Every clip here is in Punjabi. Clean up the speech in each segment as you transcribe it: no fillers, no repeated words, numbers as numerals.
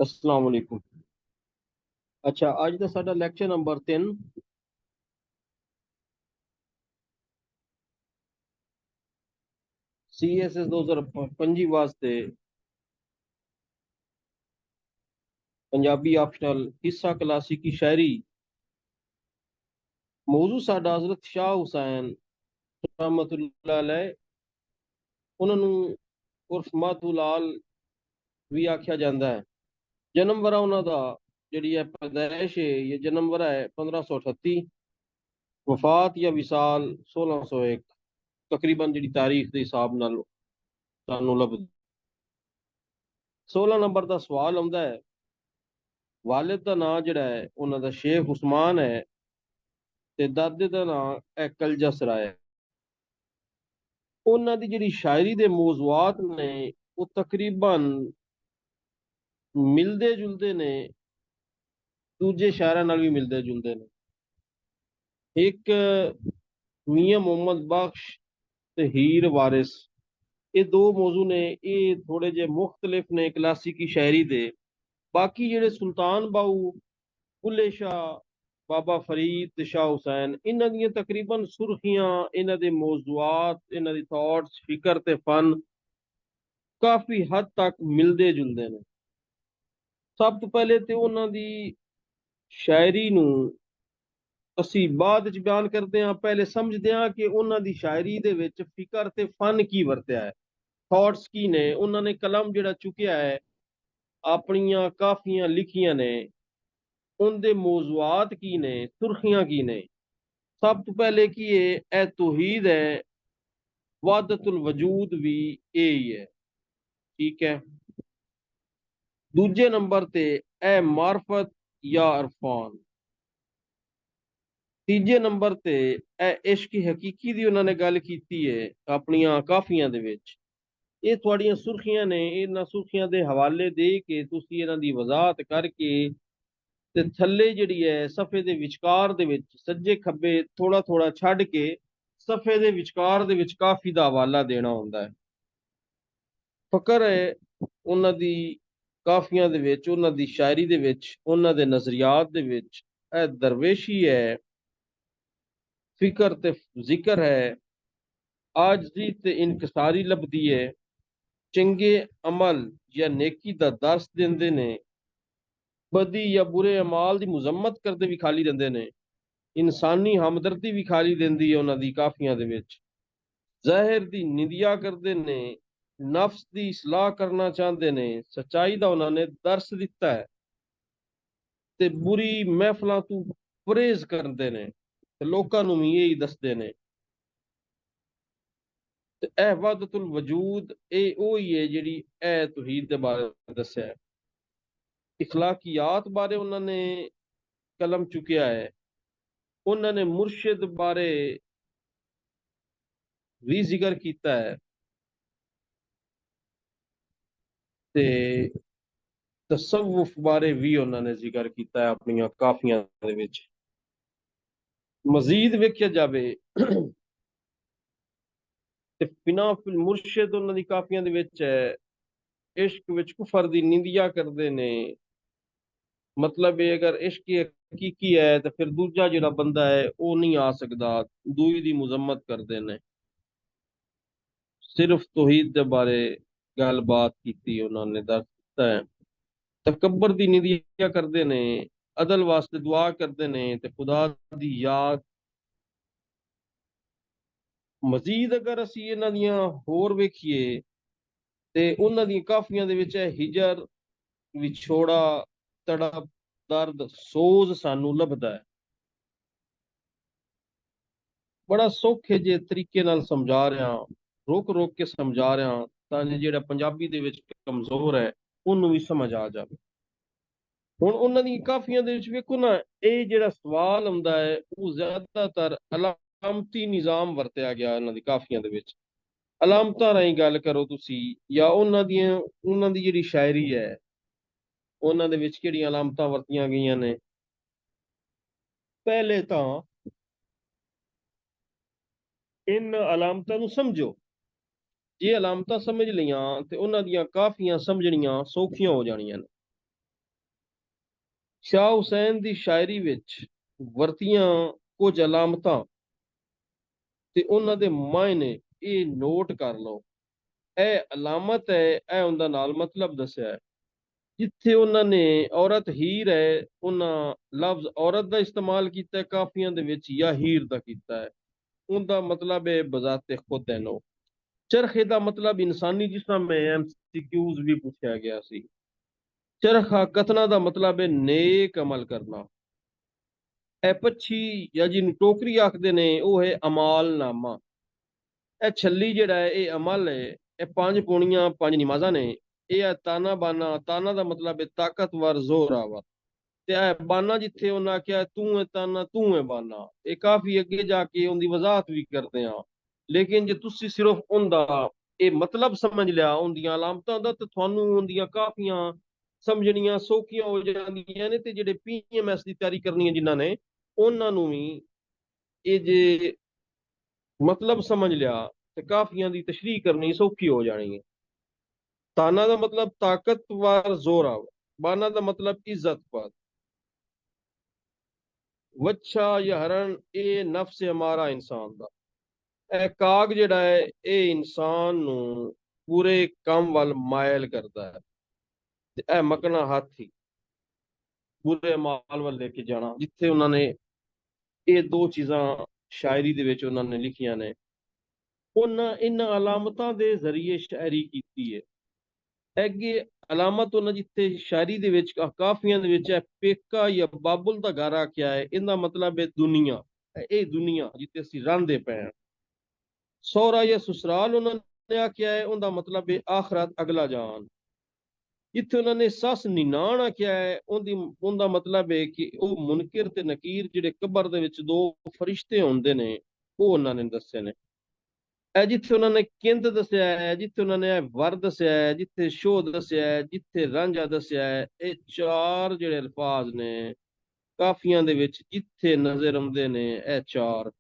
अस्सलाम वालेकुम। अच्छा, अज का साडा लैक्चर नंबर 3 CSS 2025 वास्ते पंजाबी ऑप्शनल हिस्सा क्लासिकी शायरी। मौजू साडा हजरत शाह हुसैन रहमतुल्लाह अलैह, उन्होंने उर्फ मातूलाल भी आख्या जाता है। जन्म वरा उन्हों का जी है पैदाइश है, ये जन्म वरा है 1538। वफात या विसाल 1601 तकरीबन जी तारीख के हिसाब नाल सानू लभदी। 16 नंबर का सवाल आंदा है। वालिद का नाम जड़ा है उन्हों का शेख उस्मान है, ते दादे का नाम है कलजा सराय है। उन्हों की जी शायरी के मौजूआत ने वो तकरीबन मिलते जुलते ने, दूजे शायरां नाल भी मिलते जुलते ने। एक मियां मोहम्मद बख्श ते हीर वारिस, ये दो मौजू ने, ये थोड़े जे मुख्तलिफ ने क्लासिकी शायरी दे। बाकी जेड़े सुल्तान बाहू, बुल्ले शाह, बाबा फरीद ते शाह हुसैन, इन्हां दियां तकरीबन सुर्खियां, इन्हां दे मौजूआत, इन्हां दी थॉट्स, फिकर ते फन काफी हद तक मिलते जुलते ने। सब तो पहले ते उन्हां दी शायरी नू ਅਸੀਂ ਬਾਅਦ ਚ ਬਿਆਨ ਕਰਦੇ ਹਾਂ, ਪਹਿਲੇ ਸਮਝਦੇ ਹਾਂ ਕਿ ਉਹਨਾਂ ਦੀ ਸ਼ਾਇਰੀ ਦੇ ਵਿੱਚ ਫਿਕਰ ਤੇ ਫਨ ਕੀ ਵਰਤਿਆ ਹੈ, ਥਾਟਸ ਕੀ ਨੇ, ਉਹਨਾਂ ਨੇ ਕਲਮ ਜਿਹੜਾ ਚੁੱਕਿਆ ਹੈ, ਆਪਣੀਆਂ ਕਾਫੀਆਂ ਲਿਖੀਆਂ ਨੇ, ਉਹਦੇ ਮੌਜੂਆਤ ਕੀ ਨੇ, ਸੁਰਖੀਆਂ ਕੀ ਨੇ। ਸਭ ਤੋਂ ਪਹਿਲੇ ਕੀ ਹੈ, ਇਹ ਤੌਹੀਦ ਹੈ, ਵਾਦਤੁਲ ਵਜੂਦ ਵੀ ਇਹ ਹੀ ਹੈ। ਠੀਕ ਹੈ। ਦੂਜੇ ਨੰਬਰ ਤੇ ਇਹ ਮਾਰਫਤ ਜਾਂ ਅਰਫਾਨ। ਤੀਜੇ ਨੰਬਰ ਤੇ ਇਹ ਇਸ਼ਕ ਹਕੀਕੀ ਦੀ ਉਹਨਾਂ ਨੇ ਗੱਲ ਕੀਤੀ ਹੈ ਆਪਣੀਆਂ ਕਾਫੀਆਂ ਦੇ ਵਿੱਚ। ਇਹ ਤੁਹਾਡੀਆਂ ਸੁਰਖੀਆਂ ਨੇ, ਇਹਨਾਂ ਸੁਰਖੀਆਂ ਦੇ ਹਵਾਲੇ ਦੇ ਕੇ ਤੁਸੀਂ ਇਹਨਾਂ ਦੀ ਵਜ਼ਾਹਤ ਕਰਕੇ ਤੇ ਥੱਲੇ ਜਿਹੜੀ ਹੈ ਸਫੇ ਦੇ ਵਿਚਕਾਰ ਦੇ ਵਿੱਚ ਸੱਜੇ ਖੱਬੇ ਥੋੜਾ ਥੋੜਾ ਛੱਡ ਕੇ ਸਫੇ ਦੇ ਵਿਚਕਾਰ ਦੇ ਵਿੱਚ ਕਾਫੀ ਦਾ ਹਵਾਲਾ ਦੇਣਾ ਹੁੰਦਾ ਹੈ। ਫਕਰ ਹੈ ਉਹਨਾਂ ਦੀ ਕਾਫੀਆਂ ਦੇ ਵਿੱਚ, ਉਹਨਾਂ ਦੀ ਸ਼ਾਇਰੀ ਦੇ ਵਿੱਚ, ਉਹਨਾਂ ਦੇ ਨਜ਼ਰੀਆਤ ਦੇ ਵਿੱਚ ਇਹ ਦਰਵੇਸ਼ੀ ਹੈ, ਫਿਕਰ ਤੇ ਜ਼ਿਕਰ ਹੈ, ਆਜਜ਼ੀ ਤੇ ਇਨਕਿਸਾਰੀ ਲੱਭਦੀ ਹੈ, ਚੰਗੇ ਅਮਲ ਜਾਂ ਨੇਕੀ ਦਾ ਦਰਸ ਦਿੰਦੇ ਨੇ, ਬਦੀ ਜਾਂ ਬੁਰੇ ਅਮਾਲ ਦੀ ਮੁਜ਼ੰਮਤ ਕਰਦੇ ਵੀ ਖਾਲੀ ਰਹਿੰਦੇ ਨੇ, ਇਨਸਾਨੀ ਹਮਦਰਦੀ ਵੀ ਖਾਲੀ ਦਿੰਦੀ ਹੈ ਉਹਨਾਂ ਦੀ ਕਾਫੀਆਂ ਦੇ ਵਿੱਚ, ਜ਼ਾਹਿਰ ਦੀ ਨਿੰਦਿਆ ਕਰਦੇ ਨੇ, ਨਫਸ ਦੀ ਇਸਲਾਹ ਕਰਨਾ ਚਾਹੁੰਦੇ ਨੇ, ਸੱਚਾਈ ਦਾ ਉਹਨਾਂ ਨੇ ਦਰਸ ਦਿੱਤਾ ਹੈ, ਤੇ ਬੁਰੀ ਮਹਿਫਲਾਂ ਤੋਂ ਪਰਹੇਜ਼ ਕਰਦੇ ਨੇ ਤੇ ਲੋਕਾਂ ਨੂੰ ਵੀ ਇਹੀ ਦੱਸਦੇ ਨੇ। ਤੇ ਇਹ ਵਹਦਤੁਲ ਵਜੂਦ ਇਹ ਉਹੀ ਹੈ ਜਿਹੜੀ ਇਹ ਤੌਹੀਦ ਦੇ ਬਾਰੇ ਦੱਸਿਆ ਹੈ। ਇਖਲਾਕੀਆਤ ਬਾਰੇ ਉਹਨਾਂ ਨੇ ਕਲਮ ਚੁੱਕਿਆ ਹੈ, ਉਹਨਾਂ ਨੇ ਮੁਰਸ਼ਿਦ ਬਾਰੇ ਵੀ ਜ਼ਿਕਰ ਕੀਤਾ ਹੈ, ਤੇ ਤਸਵੁਫ ਬਾਰੇ ਵੀ ਉਹਨਾਂ ਨੇ ਜ਼ਿਕਰ ਕੀਤਾ ਹੈ ਆਪਣੀਆਂ ਕਾਫੀਆਂ ਦੇ ਵਿੱਚ। ਮਜ਼ੀਦ ਵੇਖਿਆ ਜਾਵੇ ਤੇ ਬਿਨਾਂ ਮੁਰਸ਼ਿਦ ਉਹਨਾਂ ਦੀ ਕਾਫੀਆਂ ਦੇ ਵਿੱਚ ਹੈ, ਇਸ਼ਕ ਵਿੱਚ ਕੁਫਰ ਦੀ ਨਿੰਦਿਆ ਕਰਦੇ ਨੇ। मतलब ये अगर इश्क हकीकी है तो फिर दूजा जिहड़ा बंदा है वो नहीं आ सकता, दूई दी मुजम्मत करते ने। सिर्फ तौहीद के बारे गलबात की उन्होंने दस दिता है। तकबर दी निंदिया करते ने, अदल वास्ते दुआ करते ने ते खुदा दी याद। मजीद अगर असी इन्हां दियां होर वेखिए ते उन्हां दी काफियां दे विच हिजर, विछोड़ा, तड़प, दर्द, सोज सानू लभदा है। बड़ा सौखे जे तरीके नाल समझा रहा, रोक रोक के समझा रहा, ताकि जेड़ा पंजाबी दे विच कमजोर है उन्होंने भी समझ आ जाए। हुण उन्हां दी काफियां दे विच वेखो ना, ये जेड़ा सवाल आंदा है वो ज्यादातर अलामती निजाम वरतया गया इन्हां दी काफियां दे विच। अलामतां राहीं गल करो तुसी, या उन्हां दी जेड़ी शायरी है उन्हां दे विच किहड़ियां अलामतां वरतियां गईयां ने। पहले तां इन अलामतां नूं समझो। जे अलामतां समझ लियां ते उन्हां दियां काफियां समझणियां सौखियां हो जाणियां ने। शाह हुसैन की शायरी विच वरतियां कुछ अलामतां ते उन्हां दे मायने ये नोट कर लो। ਇਹ ਅਲਾਮਤ ਹੈ, ਇਹ ਉਹਦਾ ਨਾਲ ਮਤਲਬ ਦੱਸਿਆ ਹੈ। ਜਿੱਥੇ ਉਹਨਾਂ ਨੇ ਔਰਤ ਹੀਰ ਹੈ, ਉਹਨਾਂ ਲਫ਼ਜ਼ ਔਰਤ ਦਾ ਇਸਤੇਮਾਲ ਕੀਤਾ ਹੈ ਕਾਫੀਆਂ ਦੇ ਵਿੱਚ, ਜਾਂ ਹੀਰ ਦਾ ਕੀਤਾ ਹੈ। ਉਹਦਾ ਮਤਲਬ ਹੈ ਬਜ਼ਾਤੇ ਖੁਦ ਹੈ ਨੋ। ਚਰਖੇ ਦਾ ਮਤਲਬ ਇਨਸਾਨੀ, ਜਿਸ ਤਰ੍ਹਾਂ ਮੈਂ ਐਮਸੀਕਿਊਜ਼ ਵੀ ਪੁੱਛਿਆ ਗਿਆ ਸੀ। ਚਰਖਾ ਕਤਨਾ ਦਾ ਮਤਲਬ ਹੈ ਨੇਕ ਅਮਲ ਕਰਨਾ। ਇਹ ਪੱਛੀ ਜਾਂ ਜਿਹਨੂੰ ਟੋਕਰੀ ਆਖਦੇ ਨੇ, ਉਹ ਹੈ ਅਮਾਲਨਾਮਾ। ਇਹ ਛੱਲੀ ਜਿਹੜਾ ਹੈ, ਇਹ ਅਮਲ ਹੈ। ਇਹ ਪੰਜ ਪੌਣੀਆਂ, ਪੰਜ ਨਮਾਜ਼ਾਂ ਨੇ। ਇਹ ਹੈ ਤਾਨਾ ਬਾਨਾ। ਤਾਨਾ ਦਾ ਮਤਲਬ ਹੈ ਤਾਕਤਵਰ, ਜ਼ੋਰਾਵਰ। ਤੇ ਇਹ ਬਾਨਾ ਜਿੱਥੇ ਉਹਨਾਂ ਆਖਿਆ ਤੂੰ ਹੈ ਤਾਨਾ, ਤੂੰ ਹੈ ਬਾਨਾ, ਇਹ ਕਾਫੀ ਅੱਗੇ ਜਾ ਕੇ ਉਹਦੀ ਵਜ਼ਾਹਤ ਵੀ ਕਰਦੇ ਆ। ਲੇਕਿਨ ਜੇ ਤੁਸੀਂ ਸਿਰਫ ਉਹਦਾ ਇਹ ਮਤਲਬ ਸਮਝ ਲਿਆ, ਉਹਦੀਆਂ ਅਲਾਮਤਾਂ ਦਾ, ਤੇ ਤੁਹਾਨੂੰ ਉਹਦੀਆਂ ਕਾਫੀਆਂ ਸਮਝਣੀਆਂ ਸੌਖੀਆਂ ਹੋ ਜਾਂਦੀਆਂ ਨੇ। ਤੇ ਜਿਹੜੇ ਪੀਐਮਐਸ ਦੀ ਤਿਆਰੀ ਕਰਨੀ ਹੈ ਜਿਨ੍ਹਾਂ ਨੇ, ਉਹਨਾਂ ਨੂੰ ਵੀ ਇਹ ਜੇ ਮਤਲਬ ਸਮਝ ਲਿਆ ਤੇ ਕਾਫੀਆਂ ਦੀ ਤਸ਼ਰੀਹ ਕਰਨੀ ਸੌਖੀ ਹੋ ਜਾਣੀ ਹੈ। ਤਾਨਾ ਦਾ ਮਤਲਬ ਤਾਕਤਵਰ, ਜ਼ੋਰਾਵਰ। ਬਾਨਾ ਦਾ ਮਤਲਬ ਇੱਜ਼ਤਪਾਲ। ਵੱਛਾ ਜਾਂ ਹਰਨ, ਇਹ ਨਫਸ ਹਮਾਰਾ ਇਨਸਾਨ ਦਾ। ਇਹ ਕਾਗ ਜਿਹੜਾ ਹੈ, ਇਹ ਇਨਸਾਨ ਨੂੰ ਪੂਰੇ ਕੰਮ ਵੱਲ ਮਾਇਲ ਕਰਦਾ ਹੈ। ਤੇ ਇਹ ਮਕਣਾ ਹਾਥੀ, ਪੂਰੇ ਮਾਲ ਵੱਲ ਲੈ ਕੇ ਜਾਣਾ। ਜਿੱਥੇ ਉਹਨਾਂ ਨੇ ਇਹ ਦੋ ਚੀਜ਼ਾਂ ਸ਼ਾਇਰੀ ਦੇ ਵਿੱਚ ਉਹਨਾਂ ਨੇ ਲਿਖੀਆਂ ਨੇ, ਉਹਨਾਂ ਇਹਨਾਂ ਅਲਾਮਤਾਂ ਦੇ ਜ਼ਰੀਏ ਸ਼ਾਇਰੀ ਕੀਤੀ ਹੈ। ਅੱਗੇ ਅਲਾਮਤ ਉਹਨਾਂ ਜਿੱਥੇ ਸ਼ਾਇਰੀ ਦੇ ਵਿੱਚ ਕਾਫੀਆਂ ਦੇ ਵਿੱਚ ਹੈ ਪੇਕਾ ਜਾਂ ਬਾਬੁਲ ਦਾ ਘਰ ਆਖਿਆ ਹੈ, ਇਹਦਾ ਮਤਲਬ ਹੈ ਦੁਨੀਆ। ਇਹ ਦੁਨੀਆ ਜਿੱਥੇ ਅਸੀਂ ਰਹਿੰਦੇ ਪਏ ਹਾਂ। ਸਹੁਰਾ ਜਾਂ ਸਸੁਰਾਲ ਉਹਨਾਂ ਨੇ ਆਖਿਆ ਹੈ, ਉਹਦਾ ਮਤਲਬ ਹੈ ਆਖਰਤ, ਅਗਲਾ ਜਾਨ। ਜਿੱਥੇ ਉਹਨਾਂ ਨੇ ਸੱਸ ਨਿਨਾਣ ਆਖਿਆ ਹੈ, ਉਹਦਾ ਮਤਲਬ ਹੈ ਕਿ ਉਹ ਮੁਨਕਿਰ ਤੇ ਨਕੀਰ ਜਿਹੜੇ ਕਬਰ ਦੇ ਵਿੱਚ ਦੋ ਫਰਿਸ਼ਤੇ ਹੁੰਦੇ ਨੇ, ਉਹ ਉਹਨਾਂ ਨੇ ਦੱਸੇ ਨੇ। ਇਹ ਜਿੱਥੇ ਉਹਨਾਂ ਨੇ ਕਿੰਦ ਦੱਸਿਆ ਹੈ, ਜਿੱਥੇ ਉਹਨਾਂ ਨੇ ਵਰ ਦੱਸਿਆ ਹੈ, ਜਿੱਥੇ ਸ਼ੋਹ ਦੱਸਿਆ ਹੈ, ਜਿੱਥੇ ਰਾਂਝਾ ਦੱਸਿਆ ਹੈ, ਇਹ ਚਾਰ ਜਿਹੜੇ ਅਲਫਾਜ਼ ਨੇ ਕਾਫੀਆਂ ਦੇ ਵਿੱਚ ਜਿੱਥੇ ਨਜ਼ਰ ਆਉਂਦੇ ਨੇ, ਇਹ ਚਾਰ,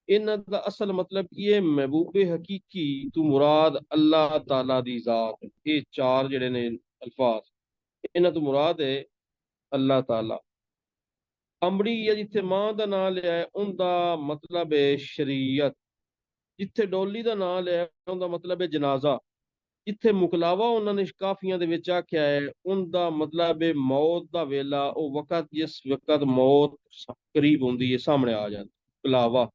ਇਹਨਾਂ ਦਾ ਅਸਲ ਮਤਲਬ ਕੀ ਹੈ? ਮਹਿਬੂਬੇ ਹਕੀਕੀ ਤੂੰ ਮੁਰਾਦ ਅੱਲਾਹ ਤਾਲਾ ਦੀ ਜ਼ਾਤ। ਇਹ ਚਾਰ ਜਿਹੜੇ ਨੇ ਅਲਫਾਜ਼, ਇਹਨਾਂ ਤੋਂ ਮੁਰਾਦ ਹੈ ਅੱਲਾਹ ਤਾਲਾ। ਅੰਬੜੀ ਜਾਂ ਜਿੱਥੇ ਮਾਂ ਦਾ ਨਾਂ ਲਿਆ ਹੈ, ਉਹਦਾ ਮਤਲਬ ਹੈ ਸ਼ਰੀਅਤ। ਜਿੱਥੇ ਡੋਲੀ ਦਾ ਨਾਂ ਲਿਆ, ਉਹਦਾ ਮਤਲਬ ਹੈ ਜਨਾਜ਼ਾ। ਜਿੱਥੇ ਮੁਕਲਾਵਾ ਉਹਨਾਂ ਨੇ ਕਾਫੀਆਂ ਦੇ ਵਿੱਚ ਆਖਿਆ ਹੈ, ਉਹਦਾ ਮਤਲਬ ਹੈ ਮੌਤ ਦਾ ਵੇਲਾ, ਉਹ ਵਕਤ ਜਿਸ ਵਕਤ ਮੌਤ ਕਰੀਬ ਹੁੰਦੀ ਹੈ, ਸਾਹਮਣੇ ਆ ਜਾਂਦੀ, ਮੁਕਲਾਵਾ।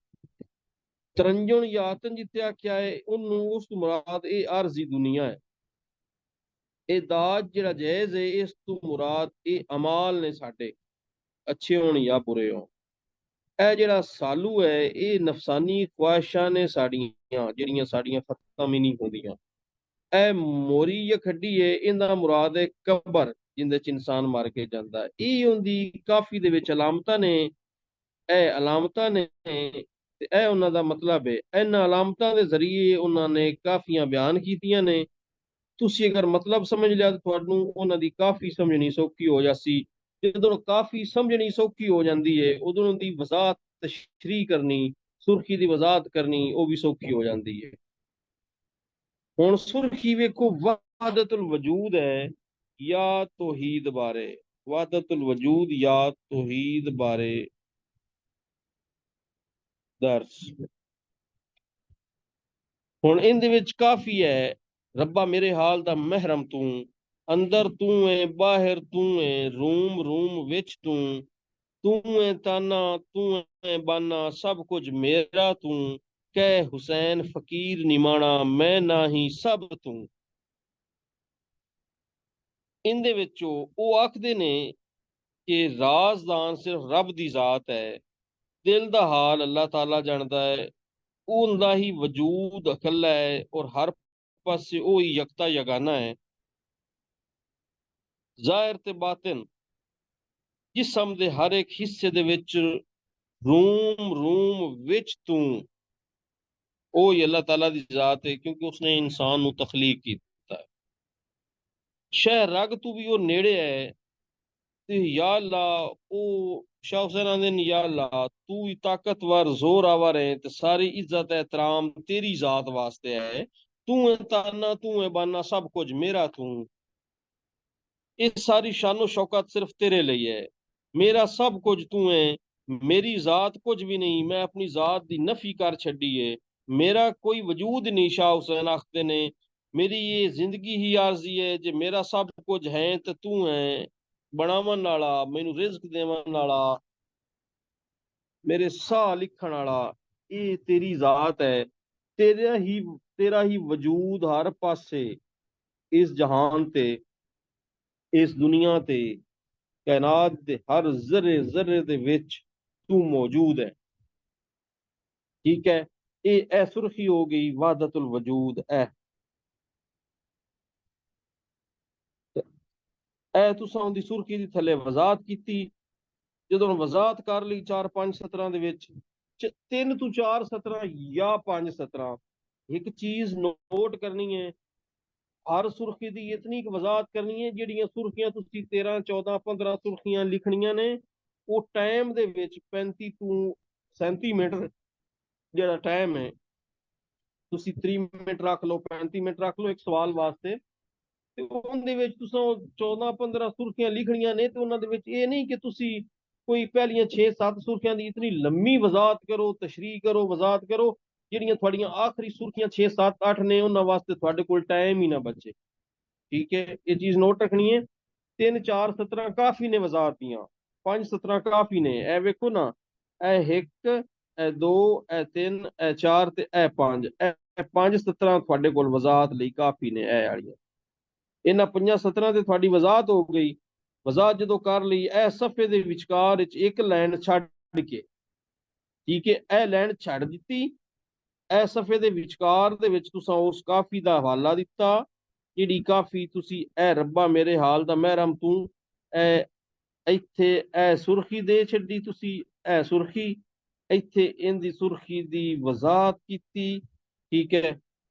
ਤਰੰਜਣ ਯਾਤਨ ਜਿੱਥੇ ਆਖਿਆ ਹੈ, ਉਹਨੂੰ ਉਸ ਤੋਂ ਮੁਰਾਦ ਇਹ ਆਰਜ਼ੀ ਦੁਨੀਆ ਹੈ। ਇਹ ਦਾਜ ਜਿਹੜਾ ਜਾਇਜ਼ ਹੈ, ਇਸ ਤੋਂ ਮੁਰਾਦ ਇਹ ਅਮਾਲ ਨੇ ਸਾਡੇ, ਅੱਛੇ ਹੋਣ ਜਾਂ ਬੁਰੇ ਹੋਣ। ਇਹ ਜਿਹੜਾ ਸਾਲੂ ਹੈ, ਇਹ ਨਫਸਾਨੀ ਖਵਾਹਿਸ਼ਾਂ ਨੇ ਸਾਡੀਆਂ, ਜਿਹੜੀਆਂ ਸਾਡੀਆਂ ਖਤਮ ਹੀ ਨਹੀਂ ਹੁੰਦੀਆਂ। ਇਹ ਮੋਰੀ ਜਾਂ ਖੱਡੀ ਹੈ, ਇਹਦਾ ਮੁਰਾਦ ਹੈ ਕਬਰ, ਜਿੰਦੇ ਚ ਇਨਸਾਨ ਮਰ ਕੇ ਜਾਂਦਾ। ਇਹ ਉਹਦੀ ਕਾਫੀ ਦੇ ਵਿੱਚ ਅਲਾਮਤਾਂ ਨੇ। ਇਹ ਅਲਾਮਤਾਂ ਨੇ ਤੇ ਇਹ ਉਹਨਾਂ ਦਾ ਮਤਲਬ ਹੈ। ਇਹਨਾਂ ਅਲਾਮਤਾਂ ਦੇ ਜ਼ਰੀਏ ਉਹਨਾਂ ਨੇ ਕਾਫੀਆਂ ਬਿਆਨ ਕੀਤੀਆਂ ਨੇ। ਤੁਸੀਂ ਅਗਰ ਮਤਲਬ ਸਮਝ ਲਿਆ ਤਾਂ ਤੁਹਾਨੂੰ ਉਹਨਾਂ ਦੀ ਕਾਫੀ ਸਮਝਣੀ ਸੌਖੀ ਹੋ ਜਾਸੀ। ਜਦੋਂ ਕਾਫੀ ਸਮਝਣੀ ਸੌਖੀ ਹੋ ਜਾਂਦੀ ਹੈ, ਉਦੋਂ ਦੀ ਵਜ਼ਾਹਤ, ਤਸ਼ਰੀਹ ਕਰਨੀ, ਸੁਰਖੀ ਦੀ ਵਜ਼ਾਹਤ ਕਰਨੀ, ਉਹ ਵੀ ਸੌਖੀ ਹੋ ਜਾਂਦੀ ਹੈ। ਹੁਣ ਸੁਰਖੀ ਵੇਖੋ, ਵਹਦਤੁਲ ਵਜੂਦ ਹੈ ਜਾਂ ਤੌਹੀਦ ਬਾਰੇ। ਵਹਦਤੁਲ ਵਜੂਦ ਜਾਂ ਤੌਹੀਦ ਬਾਰੇ ਦਰਸ। ਹੁਣ ਇਹਦੇ ਵਿੱਚ ਕਾਫੀ ਹੈ, ਰੱਬਾ ਮੇਰੇ ਹਾਲ ਦਾ ਮਹਿਰਮ ਤੂੰ, ਅੰਦਰ ਤੂੰ ਹੈ, ਬਾਹਰ ਤੂੰ ਹੈ, ਰੂਮ ਰੂਮ ਵਿੱਚ ਤੂੰ, ਤੂੰ ਹੈ ਤਾਨਾ, ਤੂੰ ਹੈ ਬਾਨਾ, ਸਭ ਕੁਝ ਮੇਰਾ ਤੂੰ, ਕਹਿ ਹੁਸੈਨ ਫਕੀਰ ਨਿਮਾਣਾ, ਮੈਂ ਨਾਹੀ ਸਭ ਤੂੰ। ਇਹਦੇ ਵਿੱਚੋਂ ਉਹ ਆਖਦੇ ਨੇ ਕਿ ਰਾਜ਼ਦਾਨ ਸਿਰਫ ਰੱਬ ਦੀ ਜ਼ਾਤ ਹੈ, ਦਿਲ ਦਾ ਹਾਲ ਅੱਲਾਹ ਤਾਲਾ ਜਾਣਦਾ ਹੈ। ਉਹਦਾ ਹੀ ਵਜੂਦ ਇਕੱਲਾ ਹੈ ਔਰ ਹਰ ਪਾਸੇ ਉਹ ਹੀ ਯਕਤਾ ਯਗਾਨਾ ਹੈ। ਜ਼ਾਹਿਰ ਤੇ ਬਾਤਨ, ਜਿਸਮ ਦੇ ਹਰ ਇੱਕ ਹਿੱਸੇ ਦੇ ਵਿੱਚ, ਰੂਮ ਰੂਮ ਵਿੱਚ ਤੂੰ, ਉਹ ਹੀ ਅੱਲਾਹ ਤਾਲਾ ਦੀ ਜ਼ਾਤ ਹੈ, ਕਿਉਂਕਿ ਉਸਨੇ ਇਨਸਾਨ ਨੂੰ ਤਖਲੀਕ ਕੀਤਾ ਹੈ। ਸ਼ਹਿ ਰਗ ਤੂੰ ਵੀ ਉਹ ਨੇੜੇ ਹੈ। ਤੇ ਯਾ ਅੱਲਾ, ਉਹ ਸ਼ਾਹ ਹੁਸੈਨ ਆਂਦੇ ਨੇ, ਯਾ ਅੱਲਾ ਤੂੰ ਹੀ ਤਾਕਤਵਰ, ਜ਼ੋਰਾਵਰ ਹੈ, ਤੇ ਸਾਰੀ ਇੱਜ਼ਤ एहतराम तेरी ਜ਼ਾਤ ਵਾਸਤੇ ਹੈ। ਤੂੰ ਹੈ ਤਾਨਾ, ਤੂੰ ਹੈ ਬਾਨਾ, ਸਭ ਕੁਝ ਮੇਰਾ ਤੂੰ। ਇਹ ਸਾਰੀ ਸ਼ਾਨੋ ਸ਼ੌਕਤ ਸਿਰਫ ਤੇਰੇ ਲਈ ਹੈ। मेरा सब कुछ तू है, मेरी जात कुछ भी नहीं, मैं अपनी जात दी नफी कर छड़ी है, मेरा कोई वजूद नहीं शाह हुसैन आखते ने, मेरी ये जिंदगी ही आरजी है जे मेरा सब कुछ है तो तू है, बनावन वाला मैनू रिज्क देवन वाला, मेरे साह लिखण वाला, ये तेरी जात है, तेरा ही वजूद हर पासे, इस जहान ते, इस दुनिया ते, कायनात दे हर जर्रे जर्रे दे विच तू मौजूद है। ठीक है, ये ए सुर्खी हो गई वादतुल वजूद ए तुसां दी सुर्खी दी थले वजात की। ਜਦੋਂ ਵਜ਼ਾਤ ਕਰ ਲਈ ਚਾਰ ਪੰਜ ਸਤਰਾਂ ਦੇ ਵਿੱਚ, ਤਿੰਨ ਤੋਂ ਚਾਰ ਸਤਰਾਂ ਜਾਂ ਪੰਜ ਸਤਰਾਂ, ਇੱਕ ਚੀਜ਼ ਨੋਟ ਕਰਨੀ ਹੈ, ਹਰ ਸੁਰਖੀ ਦੀ ਇਤਨੀ ਕੁ ਵਜ਼ਾਤ ਕਰਨੀ ਹੈ, ਜਿਹੜੀਆਂ ਸੁਰਖੀਆਂ ਤੁਸੀਂ 13 14 15 ਸੁਰਖੀਆਂ ਲਿਖਣੀਆਂ ਨੇ, ਉਹ ਟਾਈਮ ਦੇ ਵਿੱਚ 35 ਤੋਂ 37 ਮਿੰਟ ਜਿਹੜਾ ਟਾਈਮ ਹੈ, ਤੁਸੀਂ 30 ਮਿੰਟ ਰੱਖ ਲਓ, 35 ਮਿੰਟ ਰੱਖ ਲਓ ਇੱਕ ਸਵਾਲ ਵਾਸਤੇ, ਤੇ ਉਹਦੇ ਵਿੱਚ ਤੁਸੀਂ 14 15 ਸੁਰਖੀਆਂ ਲਿਖਣੀਆਂ ਨੇ, ਤੇ ਉਹਨਾਂ ਦੇ ਵਿੱਚ ਇਹ ਨਹੀਂ ਕਿ ਤੁਸੀਂ ਕੋਈ ਪਹਿਲੀਆਂ 6-7 ਸੁਰਖੀਆਂ ਦੀ ਇਤਨੀ ਲੰਮੀ ਵਜ਼ਾਤ ਕਰੋ, ਤਸ਼ਰੀਹ ਕਰੋ, ਵਜ਼ਾਤ ਕਰੋ, ਜਿਹੜੀਆਂ ਤੁਹਾਡੀਆਂ ਆਖਰੀ ਸੁਰਖੀਆਂ 6-7-8 ਨੇ, ਉਹਨਾਂ ਵਾਸਤੇ ਤੁਹਾਡੇ ਕੋਲ ਟਾਈਮ ਹੀ ਨਾ ਬਚੇ। ਠੀਕ ਹੈ, ਇਹ ਚੀਜ਼ ਨੋਟ ਰੱਖਣੀ ਹੈ। ਤਿੰਨ ਚਾਰ ਸਤਰਾਂ ਕਾਫੀ ਨੇ ਵਜ਼ਾਤ ਦੀਆਂ, ਪੰਜ ਸਤਰਾਂ ਕਾਫੀ ਨੇ। ਇਹ ਵੇਖੋ ਨਾ, ਇਹ ਇੱਕ, ਇਹ ਦੋ, ਇਹ ਤਿੰਨ, ਇਹ ਚਾਰ ਤੇ ਇਹ ਪੰਜ, ਇਹ ਪੰਜ ਸਤਰਾਂ ਤੁਹਾਡੇ ਕੋਲ ਵਜ਼ਾਤ ਲਈ ਕਾਫੀ ਨੇ ਇਹ ਵਾਲੀਆਂ। ਇਹਨਾਂ ਪੰਜਾਂ ਸਤਰਾਂ ਤੇ ਤੁਹਾਡੀ ਵਜ਼ਾਤ ਹੋ ਗਈ। ਵਜ਼ਾਤ ਜਦੋਂ ਕਰ ਲਈ, ਇਹ ਸਫੇ ਦੇ ਵਿਚਕਾਰ ਵਿੱਚ ਇੱਕ ਲਾਈਨ ਛੱਡ ਕੇ, ਠੀਕ ਹੈ, ਇਹ ਲਾਈਨ ਛੱਡ ਦਿੱਤੀ, ਇਹ ਸਫੇ ਦੇ ਵਿਚਕਾਰ ਦੇ ਵਿੱਚ ਤੁਸੀਂ ਉਸ ਕਾਫੀ ਦਾ ਹਵਾਲਾ ਦਿੱਤਾ, ਜਿਹੜੀ ਕਾਫੀ ਤੁਸੀਂ ਇਹ ਰੱਬਾ ਮੇਰੇ ਹਾਲ ਦਾ ਮਹਿਰਮ ਤੂੰ, ਇਹ ਇੱਥੇ ਇਹ ਸੁਰਖੀ ਦੇ ਛੱਡੀ ਤੁਸੀਂ, ਇਹ ਸੁਰਖੀ ਇੱਥੇ ਇਹਦੀ ਸੁਰਖੀ ਦੀ ਵਜ਼ਾਤ ਕੀਤੀ। ਠੀਕ ਹੈ,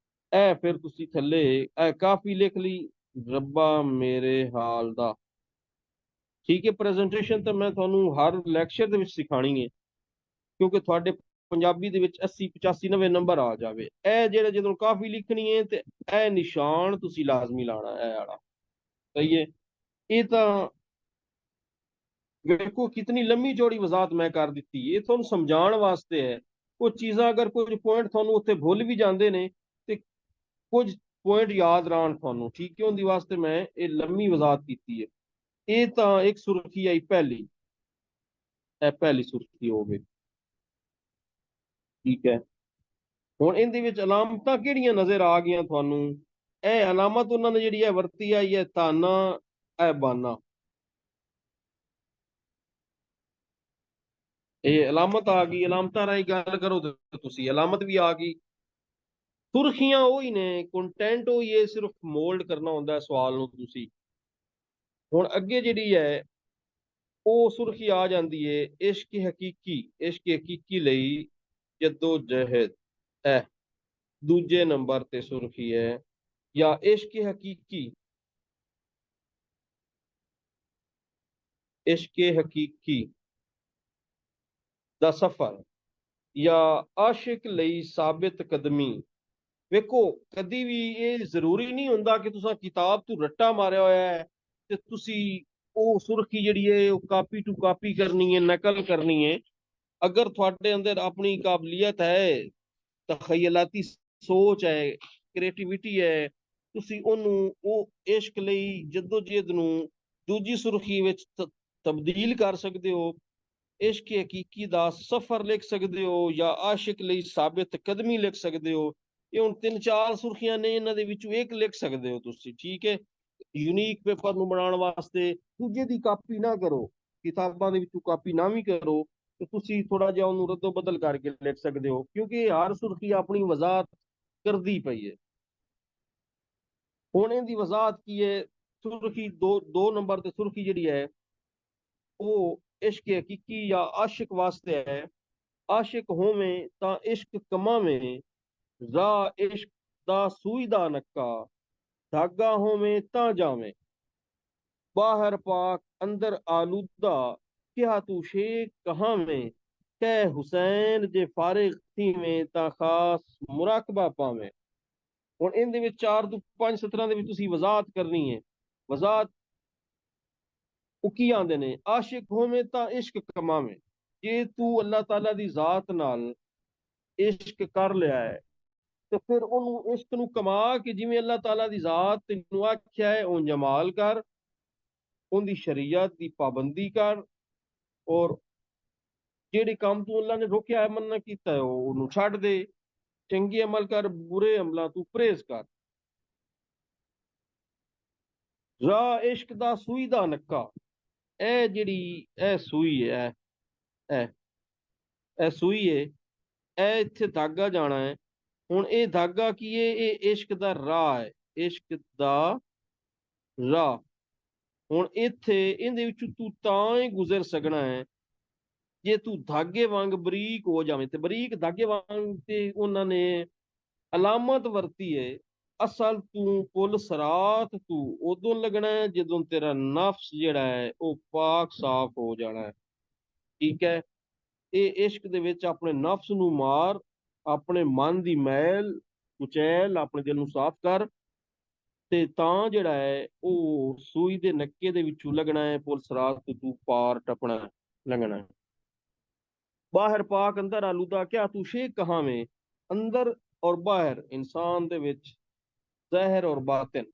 ਇਹ ਫਿਰ ਤੁਸੀਂ ਥੱਲੇ ਇਹ ਕਾਫੀ ਲਿਖ ਲਈ, ਰੱਬਾ ਮੇਰੇ ਹਾਲ ਦਾ। ਠੀਕ ਹੈ, ਪ੍ਰੈਜੈਂਟੇਸ਼ਨ ਤਾਂ ਮੈਂ ਤੁਹਾਨੂੰ ਹਰ ਲੈਕਚਰ ਦੇ ਵਿੱਚ ਸਿਖਾਣੀ ਹੈ, ਕਿਉਂਕਿ ਤੁਹਾਡੇ ਪੰਜਾਬੀ ਦੇ ਵਿੱਚ 80 85 90 ਨੰਬਰ ਆ ਜਾਵੇ। ਇਹ ਜਿਹੜੇ ਜਦੋਂ ਕਾਫੀ ਲਿਖਣੀ ਹੈ ਤੇ ਇਹ ਨਿਸ਼ਾਨ ਤੁਸੀਂ ਲਾਜ਼ਮੀ ਲਾਣਾ ਇਹ ਵਾਲਾ। ਸਹੀ ਹੈ, ਇਹ ਤਾਂ ਵੇਖੋ ਕਿਤਨੀ ਲੰਮੀ ਚੌੜੀ ਵਜ਼ਾਤ ਮੈਂ ਕਰ ਦਿੱਤੀ, ਇਹ ਤੁਹਾਨੂੰ ਸਮਝਾਉਣ ਵਾਸਤੇ ਹੈ। ਕੁਝ ਚੀਜ਼ਾਂ ਅਗਰ ਕੁਝ ਪੁਆਇੰਟ ਤੁਹਾਨੂੰ ਉੱਥੇ ਭੁੱਲ ਵੀ ਜਾਂਦੇ ਨੇ ਤੇ ਕੁਝ ਪੁਆਇੰਟ ਯਾਦ ਰਹਿਣ ਤੁਹਾਨੂੰ, ਠੀਕ ਹੈ, ਉਹਦੀ ਵਾਸਤੇ ਮੈਂ ਇਹ ਲੰਮੀ ਵਜ਼ਾਤ ਕੀਤੀ ਹੈ। ਇਹ ਤਾਂ ਇੱਕ ਸੁਰਖੀ ਆਈ ਪਹਿਲੀ, ਇਹ ਪਹਿਲੀ ਸੁਰਖੀ ਹੋ ਗਈ। ਠੀਕ ਹੈ, ਹੁਣ ਇਹਦੇ ਵਿੱਚ ਅਲਾਮਤਾਂ ਕਿਹੜੀਆਂ ਨਜ਼ਰ ਆ ਗਈਆਂ ਤੁਹਾਨੂੰ? ਇਹ ਅਲਾਮਤ ਉਹਨਾਂ ਨੇ ਜਿਹੜੀ ਹੈ ਵਰਤੀ ਆਈ ਹੈ, ਤਾਨਾ, ਇਹ ਬਾਨਾ, ਇਹ ਅਲਾਮਤ ਆ ਗਈ। ਅਲਾਮਤਾਂ ਰਾਹੀਂ ਗੱਲ ਕਰੋ ਤੇ ਤੁਸੀਂ ਅਲਾਮਤ ਵੀ ਆ ਗਈ। ਸੁਰਖੀਆਂ ਉਹੀ ਨੇ, ਕੰਟੈਂਟ ਉਹੀ ਹੈ, ਸਿਰਫ ਮੋਲਡ ਕਰਨਾ ਹੁੰਦਾ ਸਵਾਲ ਨੂੰ ਤੁਸੀਂ। ਹੁਣ ਅੱਗੇ ਜਿਹੜੀ ਹੈ ਉਹ ਸੁਰਖੀ ਆ ਜਾਂਦੀ ਹੈ ਇਸ਼ਕ ਹਕੀਕੀ, ਇਸ਼ਕ ਹਕੀਕੀ ਲਈ ਜੱਦੋ ਜਹਿਦ, ਇਹ ਦੂਜੇ ਨੰਬਰ ਤੇ ਸੁਰਖੀ ਹੈ। ਜਾਂ ਇਸ਼ਕ ਹਕੀਕੀ, ਇਸ਼ਕ ਹਕੀਕੀ ਦਾ ਸਫਰ, ਜਾਂ ਆਸ਼ਿਕ ਲਈ ਸਾਬਿਤ ਕਦਮੀ। ਵੇਖੋ, ਕਦੀ ਵੀ ਇਹ ਜ਼ਰੂਰੀ ਨਹੀਂ ਹੁੰਦਾ ਕਿ ਤੁਸੀਂ ਕਿਤਾਬ ਤੋਂ ਰੱਟਾ ਮਾਰਿਆ ਹੋਇਆ ਹੈ ਤੇ ਤੁਸੀਂ ਉਹ ਸੁਰਖੀ ਜਿਹੜੀ ਹੈ ਉਹ ਕਾਪੀ ਟੂ ਕਾਪੀ ਕਰਨੀ ਹੈ, ਨਕਲ ਕਰਨੀ ਹੈ। ਅਗਰ ਤੁਹਾਡੇ ਅੰਦਰ ਆਪਣੀ ਕਾਬਲੀਅਤ ਹੈ, ਤਖਯਲਾਤੀ ਸੋਚ ਹੈ, ਕ੍ਰੀਏਟੀਵਿਟੀ ਹੈ, ਤੁਸੀਂ ਉਹਨੂੰ ਉਹ ਇਸ਼ਕ ਲਈ ਜਦੋਜਹਿਦ ਨੂੰ ਦੂਜੀ ਸੁਰਖੀ ਵਿੱਚ ਤਬਦੀਲ ਕਰ ਸਕਦੇ ਹੋ, ਇਸ਼ਕ ਹਕੀਕੀ ਦਾ ਸਫਰ ਲਿਖ ਸਕਦੇ ਹੋ, ਜਾਂ ਆਸ਼ਿਕ ਲਈ ਸਾਬਿਤ ਕਦਮੀ ਲਿਖ ਸਕਦੇ ਹੋ। ਇਹ ਹੁਣ ਤਿੰਨ ਚਾਰ ਸੁਰਖੀਆਂ ਨੇ, ਇਹਨਾਂ ਦੇ ਵਿੱਚੋਂ ਇੱਕ ਲਿਖ ਸਕਦੇ ਹੋ ਤੁਸੀਂ। ਠੀਕ ਹੈ, ਯੂਨੀਕ ਪੇਪਰ ਨੂੰ ਬਣਾਉਣ ਵਾਸਤੇ ਦੂਜੇ ਦੀ ਕਾਪੀ ਨਾ ਕਰੋ, ਕਿਤਾਬਾਂ ਦੇ ਵਿੱਚੋਂ ਕਾਪੀ ਨਾ ਵੀ ਕਰੋ, ਤੇ ਤੁਸੀਂ ਥੋੜਾ ਜਿਹਾ ਉਹਨੂੰ ਰੱਦੋ ਬਦਲ ਕਰਕੇ ਲਿਖ ਸਕਦੇ ਹੋ, ਕਿਉਂਕਿ ਹਰ ਸੁਰਖੀ ਆਪਣੀ ਵਜ਼ਾਤ ਕਰਦੀ ਪਈ ਹੈ। ਹੁਣ ਇਹਦੀ ਵਜ਼ਾਤ ਕੀ ਹੈ? ਸੁਰਖੀ ਦੋ ਨੰਬਰ ਤੇ ਸੁਰਖੀ ਜਿਹੜੀ ਹੈ ਉਹ ਇਸ਼ਕ ਹਕੀਕੀ ਜਾਂ ਆਸ਼ਿਕ ਵਾਸਤੇ ਹੈ। ਆਸ਼ਿਕ ਹੋਵੇਂ ਤਾਂ ਇਸ਼ਕ ਕਮਾਵੇਂ, ਰਾ ਇਸ਼ਕ ਦਾ ਸੂਈ ਦਾ ਨੱਕਾ, ਧਾਗਾ ਹੋਵੇਂ ਤਾਂ ਜਾਵੇਂ, ਬਾਹਰ ਪਾਕ ਅੰਦਰ ਆਲੂਦਾ, ਕਿਹਾ ਤੂੰ ਸ਼ੇਖ ਕਹਾਵੇਂ, ਕਹਿ ਹੁਸੈਨ ਜੇ ਫਾਰਿਗ ਥੀਵੇਂ ਤਾਂ ਖਾਸ ਮੁਰਾਕਬਾ ਪਾਵੇਂ। ਹੁਣ ਇਹਦੇ ਵਿੱਚ 4 ਤੋਂ 5 ਸਤਰਾਂ ਦੇ ਵਿੱਚ ਤੁਸੀਂ ਵਜ਼ਾਤ ਕਰਨੀ ਹੈ। ਵਜ਼ਾਤ ਉਹ ਕੀ ਆਂਦੇ ਨੇ, ਆਸ਼ਿਕ ਹੋਵੇਂ ਤਾਂ ਇਸ਼ਕ ਕਮਾਵੇਂ। ਜੇ ਤੂੰ ਅੱਲਾਹ ਤਾਲਾ ਦੀ ਜ਼ਾਤ ਨਾਲ ਇਸ਼ਕ ਕਰ ਲਿਆ ਹੈ ਤੇ ਫਿਰ ਉਹਨੂੰ ਇਸ਼ਕ ਨੂੰ ਕਮਾ ਕੇ, ਜਿਵੇਂ ਅੱਲਾਹ ਤਾਲਾ ਦੀ ਜ਼ਾਤ ਤੈਨੂੰ ਆਖਿਆ ਹੈ ਉਹ ਜਮਾਲ ਕਰ, ਉਹਦੀ ਸ਼ਰੀਅਤ ਦੀ ਪਾਬੰਦੀ ਕਰ, ਔਰ ਜਿਹੜੇ ਕੰਮ ਤੂੰ ਅੱਲਾਹ ਨੇ ਰੋਕਿਆ ਹੈ, ਮਨਾ ਕੀਤਾ ਹੈ, ਉਹਨੂੰ ਛੱਡ ਦੇ। ਚੰਗੇ ਅਮਲ ਕਰ, ਬੁਰੇ ਅਮਲਾਂ ਤੂੰ ਪਰਹੇਜ਼ ਕਰ। ਰਾਹ ਇਸ਼ਕ ਦਾ ਸੂਈ ਦਾ ਨੱਕਾ, ਇਹ ਜਿਹੜੀ ਇਹ ਸੂਈ ਹੈ, ਇਹ ਇਹ ਸੂਈ ਹੈ, ਇਹ ਇੱਥੇ ਧਾਗਾ ਜਾਣਾ ਹੈ। ਹੁਣ ਇਹ ਧਾਗਾ ਕੀ ਹੈ, ਇਹ ਇਸ਼ਕ ਦਾ ਰਾਹ ਹੈ, ਇਸ਼ਕ ਦਾ ਰਾਹ। ਹੁਣ ਇੱਥੇ ਇਹਦੇ ਵਿੱਚ ਤੂੰ ਤਾਂ ਹੀ ਗੁਜ਼ਰ ਸਕਣਾ ਹੈ ਜੇ ਤੂੰ ਧਾਗੇ ਵਾਂਗ ਬਰੀਕ ਹੋ ਜਾਵੇਂ। ਤੇ ਬਰੀਕ ਧਾਗੇ ਵਾਂਗ ਤੇ ਉਹਨਾਂ ਨੇ ਅਲਾਮਤ ਵਰਤੀ ਹੈ। ਅਸਲ ਤੂੰ ਪੁੱਲ ਸਰਾਤ ਤੂੰ ਉਦੋਂ ਲੱਗਣਾ ਹੈ ਜਦੋਂ ਤੇਰਾ ਨਫਸ ਜਿਹੜਾ ਹੈ ਉਹ ਪਾਕ ਸਾਫ਼ ਹੋ ਜਾਣਾ ਹੈ। ਠੀਕ ਹੈ, ਇਹ ਇਸ਼ਕ ਦੇ ਵਿੱਚ ਆਪਣੇ ਨਫਸ ਨੂੰ ਮਾਰ, ਆਪਣੇ ਮਨ ਦੀ ਮੈਲ ਕੁਚੈਲ, ਆਪਣੇ ਦਿਲ ਨੂੰ ਸਾਫ਼ ਕਰ, ਤੇ ਤਾਂ ਜਿਹੜਾ ਹੈ ਉਹ ਸੂਈ ਦੇ ਨੱਕੇ ਦੇ ਵਿੱਚੋਂ ਲੱਗਣਾ ਹੈ, ਪੁੱਲ ਸਰਾਤ ਤੋਂ ਤੂੰ ਪਾਰ ਟਪਣਾ ਲੰਘਣਾ ਹੈ। ਬਾਹਰ ਪਾਕ ਅੰਦਰ ਆਲੂਦਾ, ਕਿਆ ਤੂੰ ਸ਼ੇਖ ਕਹਾਵੇਂ। ਅੰਦਰ ਔਰ ਬਾਹਰ ਇਨਸਾਨ ਦੇ ਵਿੱਚ ਜ਼ਾਹਿਰ ਔਰ ਬਾਤਿਨ।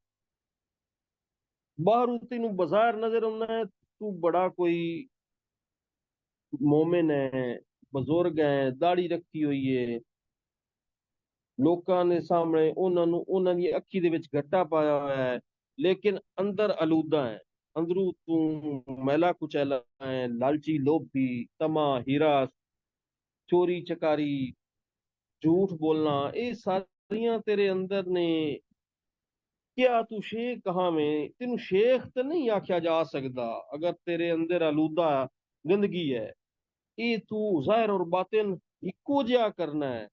ਬਾਹਰ ਤੈਨੂੰ ਬਾਜ਼ਾਰ ਨਜ਼ਰ ਆਉਂਦਾ ਹੈ, ਤੂੰ ਬੜਾ ਕੋਈ ਮੋਮਿਨ ਹੈ, ਬਜ਼ੁਰਗ ਹੈ, ਦਾੜੀ ਰੱਖੀ ਹੋਈ ਹੈ, ਲੋਕਾਂ ਦੇ ਸਾਹਮਣੇ ਉਹਨਾਂ ਨੂੰ ਉਹਨਾਂ ਦੀ ਅੱਖੀ ਦੇ ਵਿੱਚ ਗੱਟਾ ਪਾਇਆ ਹੋਇਆ ਹੈ, ਲੇਕਿਨ ਅੰਦਰ ਆਲੂਦਾ ਹੈ। ਅੰਦਰੋਂ ਤੂੰ ਮੈਲਾ ਕੁਚੈਲਾ ਹੈ, ਲਾਲਚੀ, ਲੋਭੀ, ਤਮਾ, ਹੀਰਾ, ਚੋਰੀ ਚਕਾਰੀ, ਝੂਠ ਬੋਲਣਾ, ਇਹ ਸਾਰੀਆਂ ਤੇਰੇ ਅੰਦਰ ਨੇ। ਕਿਆ ਤੂੰ ਸ਼ੇਖ ਕਹਾਵੇਂ, ਤੈਨੂੰ ਸ਼ੇਖ ਤਾਂ ਨਹੀਂ ਆਖਿਆ ਜਾ ਸਕਦਾ ਅਗਰ ਤੇਰੇ ਅੰਦਰ ਆਲੂਦਾ ਗੰਦਗੀ ਹੈ। ਇਹ ਤੂੰ ਜ਼ਾਹਿਰ ਔਰ ਬਾਤਿਨ ਇੱਕੋ ਜਿਹਾ ਕਰਨਾ ਹੈ।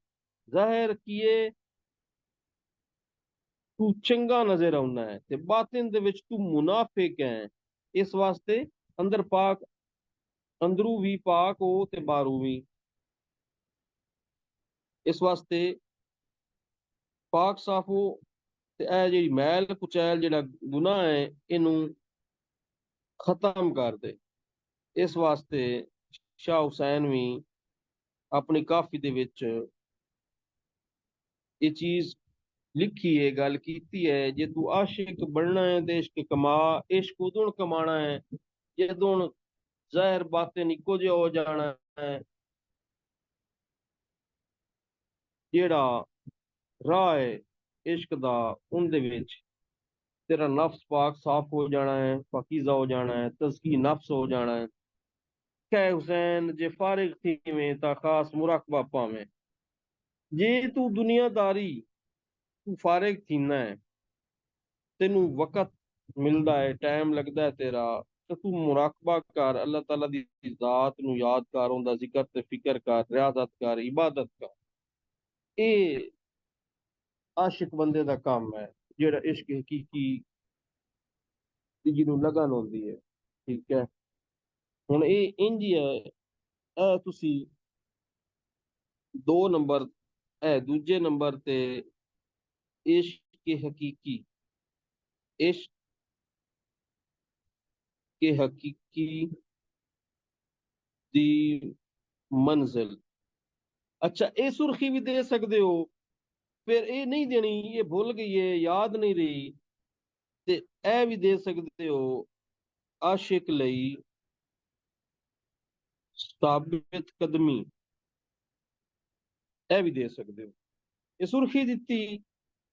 ਜ਼ਾਹਿਰ ਕੀਏ ਤੂੰ ਚੰਗਾ ਨਜ਼ਰ ਆਉਣਾ ਹੈ ਤੇ ਬਾਤਿਨ ਦੇ ਵਿੱਚ ਤੂੰ ਮੁਨਾਫਿਕ ਹੈ। ਇਸ ਵਾਸਤੇ ਅੰਦਰ ਪਾਕ, ਅੰਦਰੂ ਵੀ ਪਾਕ ਹੋ ਤੇ ਬਾਹਰੋਂ ਵੀ। ਇਸ ਵਾਸਤੇ ਪਾਕ ਸਾਫ ਹੋ ਤੇ ਇਹ ਜਿਹੜੀ ਮੈਲ ਕੁਚੈਲ ਜਿਹੜਾ ਗੁਨਾਹ ਹੈ ਇਹਨੂੰ ਖਤਮ ਕਰ ਦੇ। ਇਸ ਵਾਸਤੇ ਸ਼ਾਹ ਹੁਸੈਨ ਵੀ ਆਪਣੀ ਕਾਫੀ ਦੇ ਵਿੱਚ ਇਹ ਚੀਜ਼ ਲਿਖੀ ਹੈ, ਗੱਲ ਕੀਤੀ ਹੈ, ਜੇ ਤੂੰ ਆਸ਼ਿਕ ਬਣਨਾ ਹੈ ਤੇ ਇਸ਼ਕ ਕਮਾ। ਇਸ਼ਕ ਉਦੋਂ ਕਮਾਣਾ ਹੈ ਜਦੋਂ ਜ਼ਾਹਿਰ ਬਾਤਿਨ ਇੱਕੋ ਜਿਹਾ ਹੋ ਜਾਣਾ ਹੈ। ਜਿਹੜਾ ਰਾਹ ਹੈ ਇਸ਼ਕ ਦਾ, ਉਹਦੇ ਵਿੱਚ तेरा नफ्स पाक साफ हो जाना है, पाकीज़ा हो जाना है, तज़की नफ्स हो जाना है। कह हुसैन जे फारिग थी में ता खास मुराकबा पावें। जे तू दुनियादारी तू फारिग थीना है, तेनू वक़्त मिलदा है, टाइम लगदा है तेरा, तो तू मुराकबा कर, अल्लाह ताला दी ज़ात नू याद कर, उनदा जिक्र ते फिक्र कर, रियाज़त कर, इबादत कर। ये आशिक बंदे दा काम है जेड़ा इश्क हकीकी ਜਿਹਨੂੰ ਲਗਨ ਹੁੰਦੀ ਹੈ। ਠੀਕ ਹੈ, ਹੁਣ ਇਹ ਇੰਜ ਹੀ ਹੈ। ਇਹ ਤੁਸੀਂ 2 ਨੰਬਰ, ਇਹ ਦੂਜੇ ਨੰਬਰ ਤੇ ਇਸ਼ਕ ਹਕੀਕੀ, ਇਸ਼ਕ ਹਕੀਕੀ ਦੀ ਮੰਜ਼ਿਲ। ਅੱਛਾ, ਇਹ ਸੁਰਖੀ ਵੀ ਦੇ ਸਕਦੇ ਹੋ, ਫਿਰ ਇਹ ਨਹੀਂ ਦੇਣੀ, ਇਹ ਭੁੱਲ ਗਈ ਹੈ, ਯਾਦ ਨਹੀਂ ਰਹੀ, ਤੇ ਇਹ ਵੀ ਦੇ ਸਕਦੇ ਹੋ ਆਸ਼ਿਕ ਲਈ ਸਾਬਿਤ ਕਦਮੀ, ਇਹ ਵੀ ਦੇ ਸਕਦੇ ਹੋ। ਇਹ ਸੁਰਖੀ ਦਿੱਤੀ,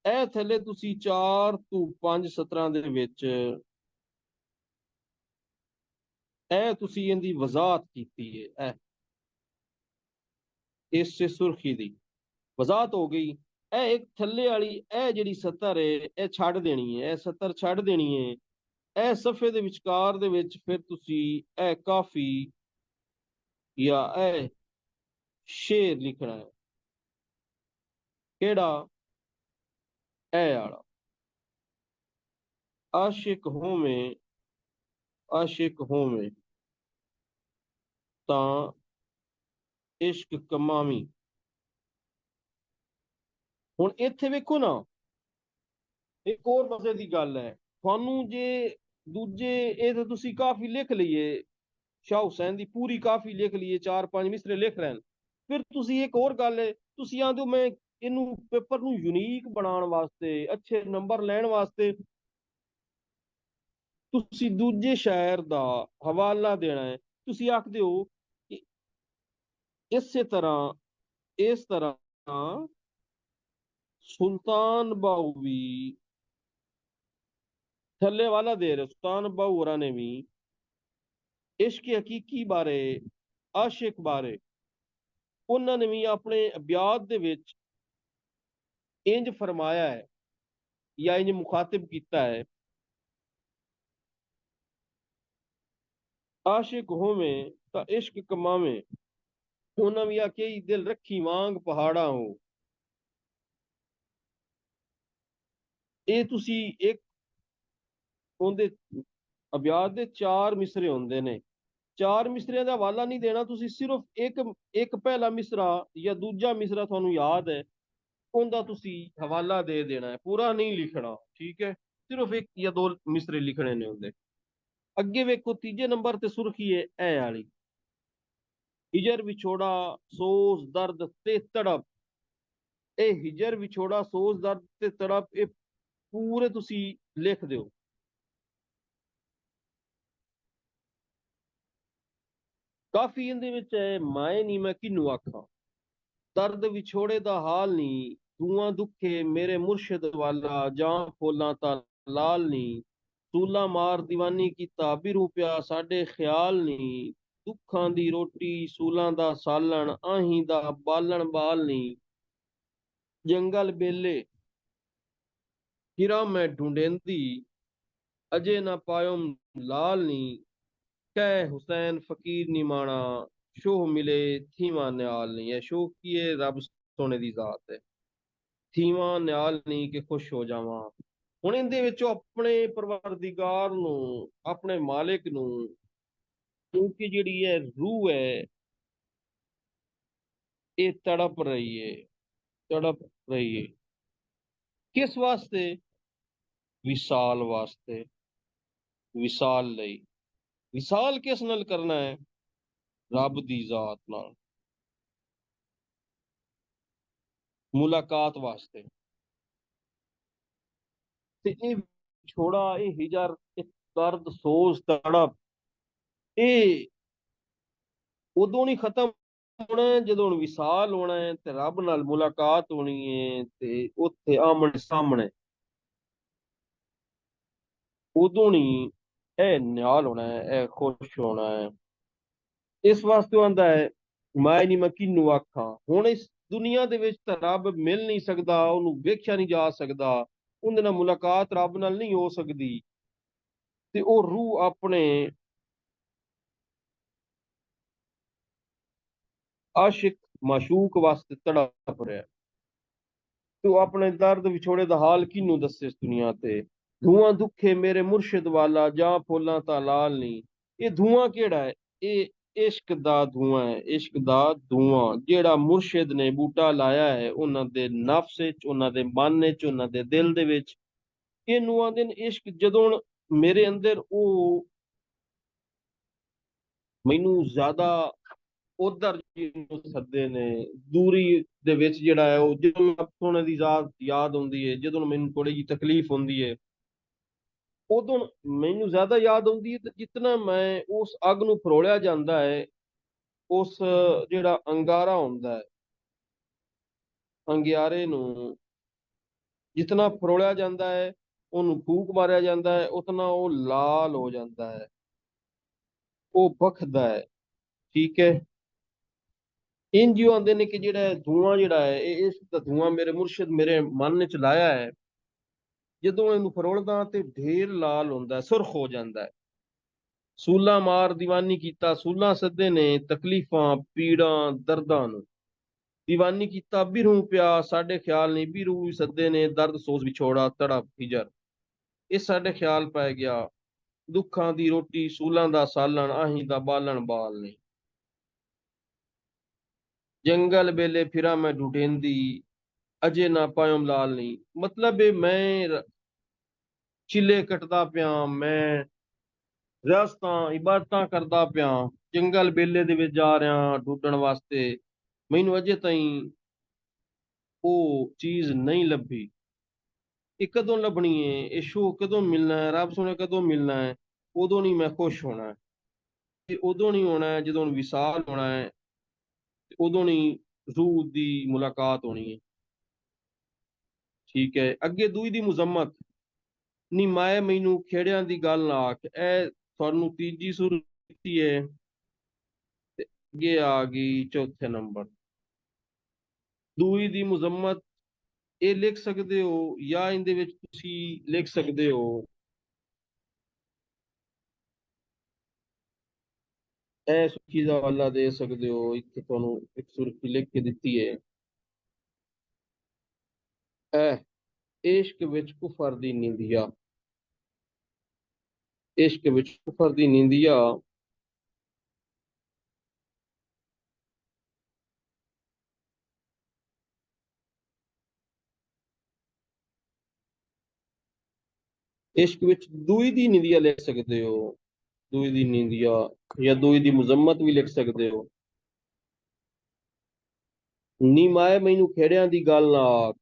ਇਹ ਥੱਲੇ ਤੁਸੀਂ 4 ਤੋਂ 5 ਸਤਰਾਂ ਦੇ ਵਿੱਚ ਇਹ ਤੁਸੀਂ ਇਹਦੀ ਵਜ਼ਾਹਤ ਕੀਤੀ ਹੈ। ਇਸ ਸੁਰਖੀ ਦੀ ਵਜ਼ਾਹਤ ਹੋ ਗਈ। ਇਹ ਇੱਕ ਥੱਲੇ ਵਾਲੀ ਇਹ ਜਿਹੜੀ ਸਤਰ ਹੈ ਇਹ ਛੱਡ ਦੇਣੀ ਹੈ, ਇਹ ਸਤਰ ਛੱਡ ਦੇਣੀ ਹੈ। ਇਹ ਸਫੇ ਦੇ ਵਿਚਕਾਰ ਦੇ ਵਿੱਚ ਫਿਰ ਤੁਸੀਂ ਇਹ ਕਾਫੀ ਜਾਂ ਇਹ ਸ਼ੇਰ ਲਿਖਣਾ ਹੈ। ਕਿਹੜਾ? ਇਹ ਵਾਲਾ, ਆਸ਼ਿਕ ਹੋਵੇਂ, ਆਸ਼ਿਕ ਹੋਵੇਂ ਤਾਂ ਇਸ਼ਕ ਕਮਾਵੀਂ। ਹੁਣ ਇੱਥੇ ਵੇਖੋ ਨਾ, ਇੱਕ ਹੋਰ ਮਜ਼ੇ ਦੀ ਗੱਲ ਹੈ। ਤੁਹਾਨੂੰ ਜੇ ਦੂਜੇ ਇਹ ਤਾਂ ਤੁਸੀਂ ਕਾਫੀ ਲਿਖ ਲਈਏ, ਸ਼ਾਹ ਹੁਸੈਨ ਦੀ ਪੂਰੀ ਕਾਫੀ ਲਿਖ ਲਈਏ, ਚਾਰ ਪੰਜ ਮਿਸਰੇ ਲਿਖ ਲੈਣ। ਫਿਰ ਤੁਸੀਂ ਇੱਕ ਹੋਰ ਗੱਲ ਹੈ, ਤੁਸੀਂ ਆਂਦੇ ਹੋ ਮੈਂ ਇਹਨੂੰ ਪੇਪਰ ਨੂੰ ਯੂਨੀਕ ਬਣਾਉਣ ਵਾਸਤੇ, ਅੱਛੇ ਨੰਬਰ ਲੈਣ ਵਾਸਤੇ ਤੁਸੀਂ ਦੂਜੇ ਸ਼ਾਇਰ ਦਾ ਹਵਾਲਾ ਦੇਣਾ ਹੈ। ਤੁਸੀਂ ਆਖਦੇ ਹੋ ਕਿ ਇਸੇ ਤਰ੍ਹਾਂ, ਇਸ ਤਰ੍ਹਾਂ ਸੁਲਤਾਨ ਬਾਹੂ ਵੀ ਥੱਲੇ ਵਾਲਾ ਦੇ ਰਹੇ, ਸੁਲਤਾਨ ਬਾਹੂ ਹੋਰਾਂ ਨੇ ਵੀ ਇਸ਼ਕ ਹਕੀਕੀ ਬਾਰੇ, ਆਸ਼ਿਕ ਬਾਰੇ, ਉਹਨਾਂ ਨੇ ਵੀ ਆਪਣੇ ਅਬਿਆਤ ਦੇ ਵਿੱਚ ਇੰਜ ਫਰਮਾਇਆ ਹੈ ਜਾਂ ਇੰਜ ਮੁਖਾਤਿਬ ਕੀਤਾ ਹੈ, ਆਸ਼ਿਕ ਹੋਵੇਂ ਤਾਂ ਇਸ਼ਕ ਕਮਾਵੇਂ, ਉਹਨਾਂ ਵੀ ਆਖਿਆ ਹੀ ਦਿਲ ਰੱਖੀ ਵਾਂਗ ਪਹਾੜਾ ਹੋ। ਇਹ ਤੁਸੀਂ ਇੱਕ ਉਹਦੇ ਅਬਿਆਤ ਦੇ ਚਾਰ ਮਿਸਰੇ ਹੁੰਦੇ ਨੇ, ਚਾਰ ਮਿਸਰਿਆਂ ਦਾ ਹਵਾਲਾ ਨਹੀਂ ਦੇਣਾ ਤੁਸੀਂ, ਸਿਰਫ ਇੱਕ ਇੱਕ ਪਹਿਲਾ ਮਿਸਰਾ ਜਾਂ ਦੂਜਾ ਮਿਸਰਾ ਤੁਹਾਨੂੰ ਯਾਦ ਹੈ ਉਹਦਾ ਤੁਸੀਂ ਹਵਾਲਾ ਦੇ ਦੇਣਾ ਹੈ, ਪੂਰਾ ਨਹੀਂ ਲਿਖਣਾ, ਠੀਕ ਹੈ। ਸਿਰਫ ਇੱਕ ਜਾਂ ਦੋ ਮਿਸਰੇ ਲਿਖਣੇ ਨੇ ਉਹਦੇ। ਅੱਗੇ ਵੇਖੋ ਤੀਜੇ ਨੰਬਰ ਤੇ ਸੁਰਖੀ ਹੈ ਇਹ ਵਾਲੀ, ਹਿਜਰ ਵਿਛੋੜਾ ਸੋਜ਼ ਦਰਦ ਤੇ ਤੜਪ। ਇਹ ਹਿਜਰ ਵਿਛੋੜਾ ਸੋਜ਼ ਦਰਦ ਤੇ ਤੜਪ, ਇਹ ਪੂਰੇ ਤੁਸੀਂ ਲਿਖ ਦਿਓ। ਕਾਫੀ ਇਹਦੇ ਵਿੱਚ ਹੈ, ਮਾਏ ਨੀ ਮੈਂ ਕਿਹਨੂੰ ਆਖਾਂ, ਦਰਦ ਵਿਛੋੜੇ ਦਾ ਹਾਲ ਨੀ, ਧੂਆਂ ਦੁੱਖੇ ਮੇਰੇ ਮੁਰਸ਼ਿਦ ਵਾਲਾ, ਜਾਂ ਫੋਲਾਂ ਤਾਂ ਲਾਲ ਨੀ, ਸੂਲਾ ਮਾਰ ਦੀਵਾਨੀ ਕੀਤਾ ਬਿਰੂ ਪਿਆ ਸਾਡੇ ਖਿਆਲ ਨੀ, ਦੁੱਖਾਂ ਦੀ ਰੋਟੀ ਸੂਲਾਂ ਦਾ ਸਾਲਣ, ਆਹੀਂ ਦਾ ਬਾਲਣ ਬਾਲ ਨੀ, ਜੰਗਲ ਬੇਲੇ ਹਿਰਾ ਮੈਂ ਢੂੰਡੇਂਦੀ, ਅਜੇ ਨਾ ਪਾਇਮ ਲਾਲ ਨੀ, ਕਹਿ ਹੁਸੈਨ ਫਕੀਰ ਨੀ ਮਾਣਾ, ਸ਼ੋਹ ਮਿਲੇ ਥੀਵਾ ਨਿਆਲ ਨੀ। ਇਹ ਸ਼ੋਹ ਕੀ ਹੈ? ਰੱਬ ਸੋਨੇ ਦੀ ਜ਼ਾਤ ਹੈ। ਥੀਵਾ ਨਿਆਲ ਨਹੀਂ ਕਿ ਖੁਸ਼ ਹੋ ਜਾਵਾਂ। ਹੁਣ ਇਹਦੇ ਵਿੱਚੋਂ ਆਪਣੇ ਪਰਵਰਦੀਗਾਰ ਨੂੰ, ਆਪਣੇ ਮਾਲਿਕ ਨੂੰ, ਕਿਉਂਕਿ ਜਿਹੜੀ ਹੈ ਰੂਹ ਹੈ ਇਹ ਤੜਪ ਰਹੀ ਹੈ, ਤੜਪ ਰਹੀ ਹੈ। ਕਿਸ ਵਾਸਤੇ? ਵਿਸਾਲ ਵਾਸਤੇ, ਵਿਸਾਲ ਲਈ। ਵਿਸਾਲ ਕਿਸ ਨਾਲ ਕਰਨਾ ਹੈ? ਰੱਬ ਦੀ ਜ਼ਾਤ ਨਾਲ, ਮੁਲਾਕਾਤ ਵਾਸਤੇ। ਤੇ ਇਹ ਛੋੜਾ, ਇਹ ਹਿਜਰ, ਇਹ ਦਰਦ ਸੋਜ਼ ਤੜਪ, ਇਹ ਉਦੋਂ ਨਹੀਂ ਖਤਮ ਹੋਣਾ ਜਦੋਂ ਹੁਣ ਵਿਸਾਲ ਹੋਣਾ ਹੈ ਤੇ ਰੱਬ ਨਾਲ ਮੁਲਾਕਾਤ ਹੋਣੀ ਹੈ ਤੇ ਉੱਥੇ ਆਮਣੇ ਸਾਹਮਣੇ, ਉਦੋਂ ਨਹੀਂ ਇਹ ਨਿਹਾਲ ਹੋਣਾ ਹੈ, ਇਹ ਖੁਸ਼ ਹੋਣਾ ਹੈ। ਇਸ ਵਾਸਤੇ ਆਂਦਾ ਹੈ ਮੈਂ ਨਹੀਂ ਮੈਂ ਕਿਹਨੂੰ ਆਖਾਂ। ਹੁਣ ਇਸ ਦੁਨੀਆ ਦੇ ਵਿੱਚ ਤਾਂ ਰੱਬ ਮਿਲ ਨਹੀਂ ਸਕਦਾ, ਉਹਨੂੰ ਵੇਖਿਆ ਨਹੀਂ ਜਾ ਸਕਦਾ, ਉਹਦੇ ਨਾਲ ਮੁਲਾਕਾਤ ਰੱਬ ਨਾਲ ਨਹੀਂ ਹੋ ਸਕਦੀ, ਤੇ ਉਹ ਰੂਹ ਆਪਣੇ ਆਸ਼ਿਕ ਮਾਸ਼ੂਕ ਵਾਸਤੇ ਤੜਪ ਰਿਹਾ। ਤੂੰ ਆਪਣੇ ਦਰਦ ਵਿਛੋੜੇ ਦਾ ਹਾਲ ਕਿਹਨੂੰ ਦੱਸੇ ਇਸ ਦੁਨੀਆ ਤੇ। ਧੂਆਂ ਦੁੱਖੇ ਮੇਰੇ ਮੁਰਸ਼ਿਦ ਵਾਲਾ, ਜਾਂ ਫੁੱਲਾਂ ਤਾਂ ਲਾਲ ਨਹੀਂ। ਇਹ ਧੂਆਂ ਕਿਹੜਾ ਹੈ? ਇਹ ਇਸ਼ਕ ਦਾ ਧੂਆਂ ਹੈ, ਇਸ਼ਕ ਦਾ ਧੂਆਂ ਜਿਹੜਾ ਮੁਰਸ਼ਿਦ ਨੇ ਬੂਟਾ ਲਾਇਆ ਹੈ ਉਹਨਾਂ ਦੇ ਨਫਸ ਵਿੱਚ, ਉਹਨਾਂ ਦੇ ਮਨ ਵਿੱਚ, ਉਹਨਾਂ ਦੇ ਦਿਲ ਦੇ ਵਿੱਚ। ਇਹਨੂੰ ਆਂਦੇ ਨੇ ਇਸ਼ਕ। ਜਦੋਂ ਮੇਰੇ ਅੰਦਰ ਉਹ ਮੈਨੂੰ ਜ਼ਿਆਦਾ ਉਧਰ ਜਿਹਨੂੰ ਸੱਦੇ ਨੇ, ਦੂਰੀ ਦੇ ਵਿੱਚ ਜਿਹੜਾ ਹੈ, ਉਹ ਜਦੋਂ ਉਹਨਾਂ ਦੀ ਯਾਦ ਆਉਂਦੀ ਹੈ, ਜਦੋਂ ਮੈਨੂੰ ਥੋੜੀ ਜਿਹੀ ਤਕਲੀਫ ਹੁੰਦੀ ਹੈ, ਉਦੋਂ ਮੈਨੂੰ ਜ਼ਿਆਦਾ ਯਾਦ ਆਉਂਦੀ ਹੈ। ਤੇ ਜਿਤਨਾ ਮੈਂ ਉਸ ਅੱਗ ਨੂੰ ਫਰੋਲਿਆ ਜਾਂਦਾ ਹੈ, ਉਸ ਜਿਹੜਾ ਅੰਗਾਰਾ ਹੁੰਦਾ ਹੈ, ਅੰਗਿਆਰੇ ਨੂੰ ਜਿਤਨਾ ਫਰੋਲਿਆ ਜਾਂਦਾ ਹੈ, ਉਹਨੂੰ ਫੂਕ ਮਾਰਿਆ ਜਾਂਦਾ ਹੈ, ਉਤਨਾ ਉਹ ਲਾਲ ਹੋ ਜਾਂਦਾ ਹੈ, ਉਹ ਭਖਦਾ ਹੈ, ਠੀਕ ਹੈ। ਇੰਜ ਹੀ ਆਉਂਦੇ ਨੇ ਕਿ ਜਿਹੜਾ ਧੂਆਂ ਜਿਹੜਾ ਹੈ, ਇਹ ਇਸ ਦਾ ਧੂਆਂ ਮੇਰੇ ਮੁਰਸ਼ਿਦ ਮੇਰੇ ਮਨ ਵਿੱਚ ਲਾਇਆ ਹੈ, ਜਦੋਂ ਇਹਨੂੰ ਫਰੋਲਦਾ ਤੇ ਢੇਰ ਲਾਲ ਹੁੰਦਾ, ਸੁਰਖ ਹੋ ਜਾਂਦਾ ਹੈ। ਸੂਲਾ ਮਾਰ ਦੀਵਾਨੀ ਕੀਤਾ, ਸੂਲਾ ਸੱਦੇ ਨੇ ਤਕਲੀਫਾਂ ਪੀੜਾਂ ਦਰਦਾਂ ਨੂੰ, ਦੀਵਾਨੀ ਕੀਤਾ ਬਿਰੂ ਪਿਆ ਸਾਡੇ ਖਿਆਲ ਨਹੀਂ, ਬਿਰੂ ਵੀ ਸੱਦੇ ਨੇ ਦਰਦ ਸੋਚ ਵਿਛੋੜਾ ਤੜਪ ਹਿਜਰ, ਇਹ ਸਾਡੇ ਖਿਆਲ ਪੈ ਗਿਆ, ਦੁੱਖਾਂ ਦੀ ਰੋਟੀ ਸੂਲਾਂ ਦਾ ਸਾਲਣ, ਆਹੀਂ ਦਾ ਬਾਲਣ ਬਾਲ ਨਹੀਂ, ਜੰਗਲ ਬੇਲੇ ਫਿਰਾਂ ਮੈਂ ਢੂੰਡੇਂਦੀ, ਅਜੇ ਨਾ ਪਾਇਮ ਲਾਲ ਨਹੀਂ। ਮਤਲਬ ਹੈ ਮੈਂ चिले कटदा पिया मैं, रियासतां इबादतां करदा पिया, जंगल बेले दे विच जा रहा ढूंढण वास्ते, मैनू अजे ताईं ਉਹ ਚੀਜ਼ ਨਹੀਂ ਲੱਭੀ। ਇਹ ਕਦੋਂ ਲੱਭਣੀ ਹੈ, ਇਹ ਸ਼ੋ ਕਦੋਂ ਮਿਲਣਾ ਹੈ, ਰੱਬ ਸੋਹਣੇ ਕਦੋਂ ਮਿਲਣਾ ਹੈ? ਉਦੋਂ ਨਹੀਂ ਮੈਂ ਖੁਸ਼ ਹੋਣਾ ਹੈ। ਤੇ ਉਦੋਂ ਨਹੀਂ ਹੋਣਾ ਹੈ ਜਦੋਂ ਵਿਸਾਲ ਹੋਣਾ ਹੈ, ਤੇ ਉਦੋਂ ਨਹੀਂ ਰੂਹ ਦੀ ਮੁਲਾਕਾਤ ਹੋਣੀ ਹੈ। ਠੀਕ ਹੈ, ਅੱਗੇ ਦੂਈ ਦੀ ਮੁਜ਼ੰਮਤ, ਨੀ ਮਾਏ ਮੈਨੂੰ ਖੇੜਿਆਂ ਦੀ ਗੱਲ ਨਾ ਆਖ, ਇਹ ਤੁਹਾਨੂੰ ਤੀਜੀ ਸੂਰਤ ਦਿੱਤੀ ਹੈ। ਤੇ ਅੱਗੇ ਆ ਗਈ ਚੌਥੇ ਨੰਬਰ, ਦੂਈ ਦੀ ਮੁਜ਼ੰਮਤ। ਇਹ ਲਿਖ ਸਕਦੇ ਹੋ ਜਾਂ ਇਹਦੇ ਵਿੱਚ ਤੁਸੀਂ ਲਿਖ ਸਕਦੇ ਹੋ ਇਹ ਸੁੱਖੀ ਦਾ ਹਵਾਲਾ ਦੇ ਸਕਦੇ ਹੋ। ਇੱਥੇ ਤੁਹਾਨੂੰ ਇੱਕ ਸੁਰਖੀ ਲਿਖ ਕੇ ਦਿੱਤੀ ਹੈ, ਇਹ ਇਸ਼ਕ ਵਿੱਚ ਕੁਫਰ ਦੀ ਨਿੰਦਿਆ, ਇਸ਼ਕ ਵਿੱਚ ਕੁਫਰ ਦੀ ਨਿੰਦਿਆ। इश्क विच दूई दी निंदिया लिख सकते हो, दूई दी निंदिया, या दूई दी मुजम्मत भी लिख सकते हो। नी माए मैनू खेड़ियां दी गल ना आख,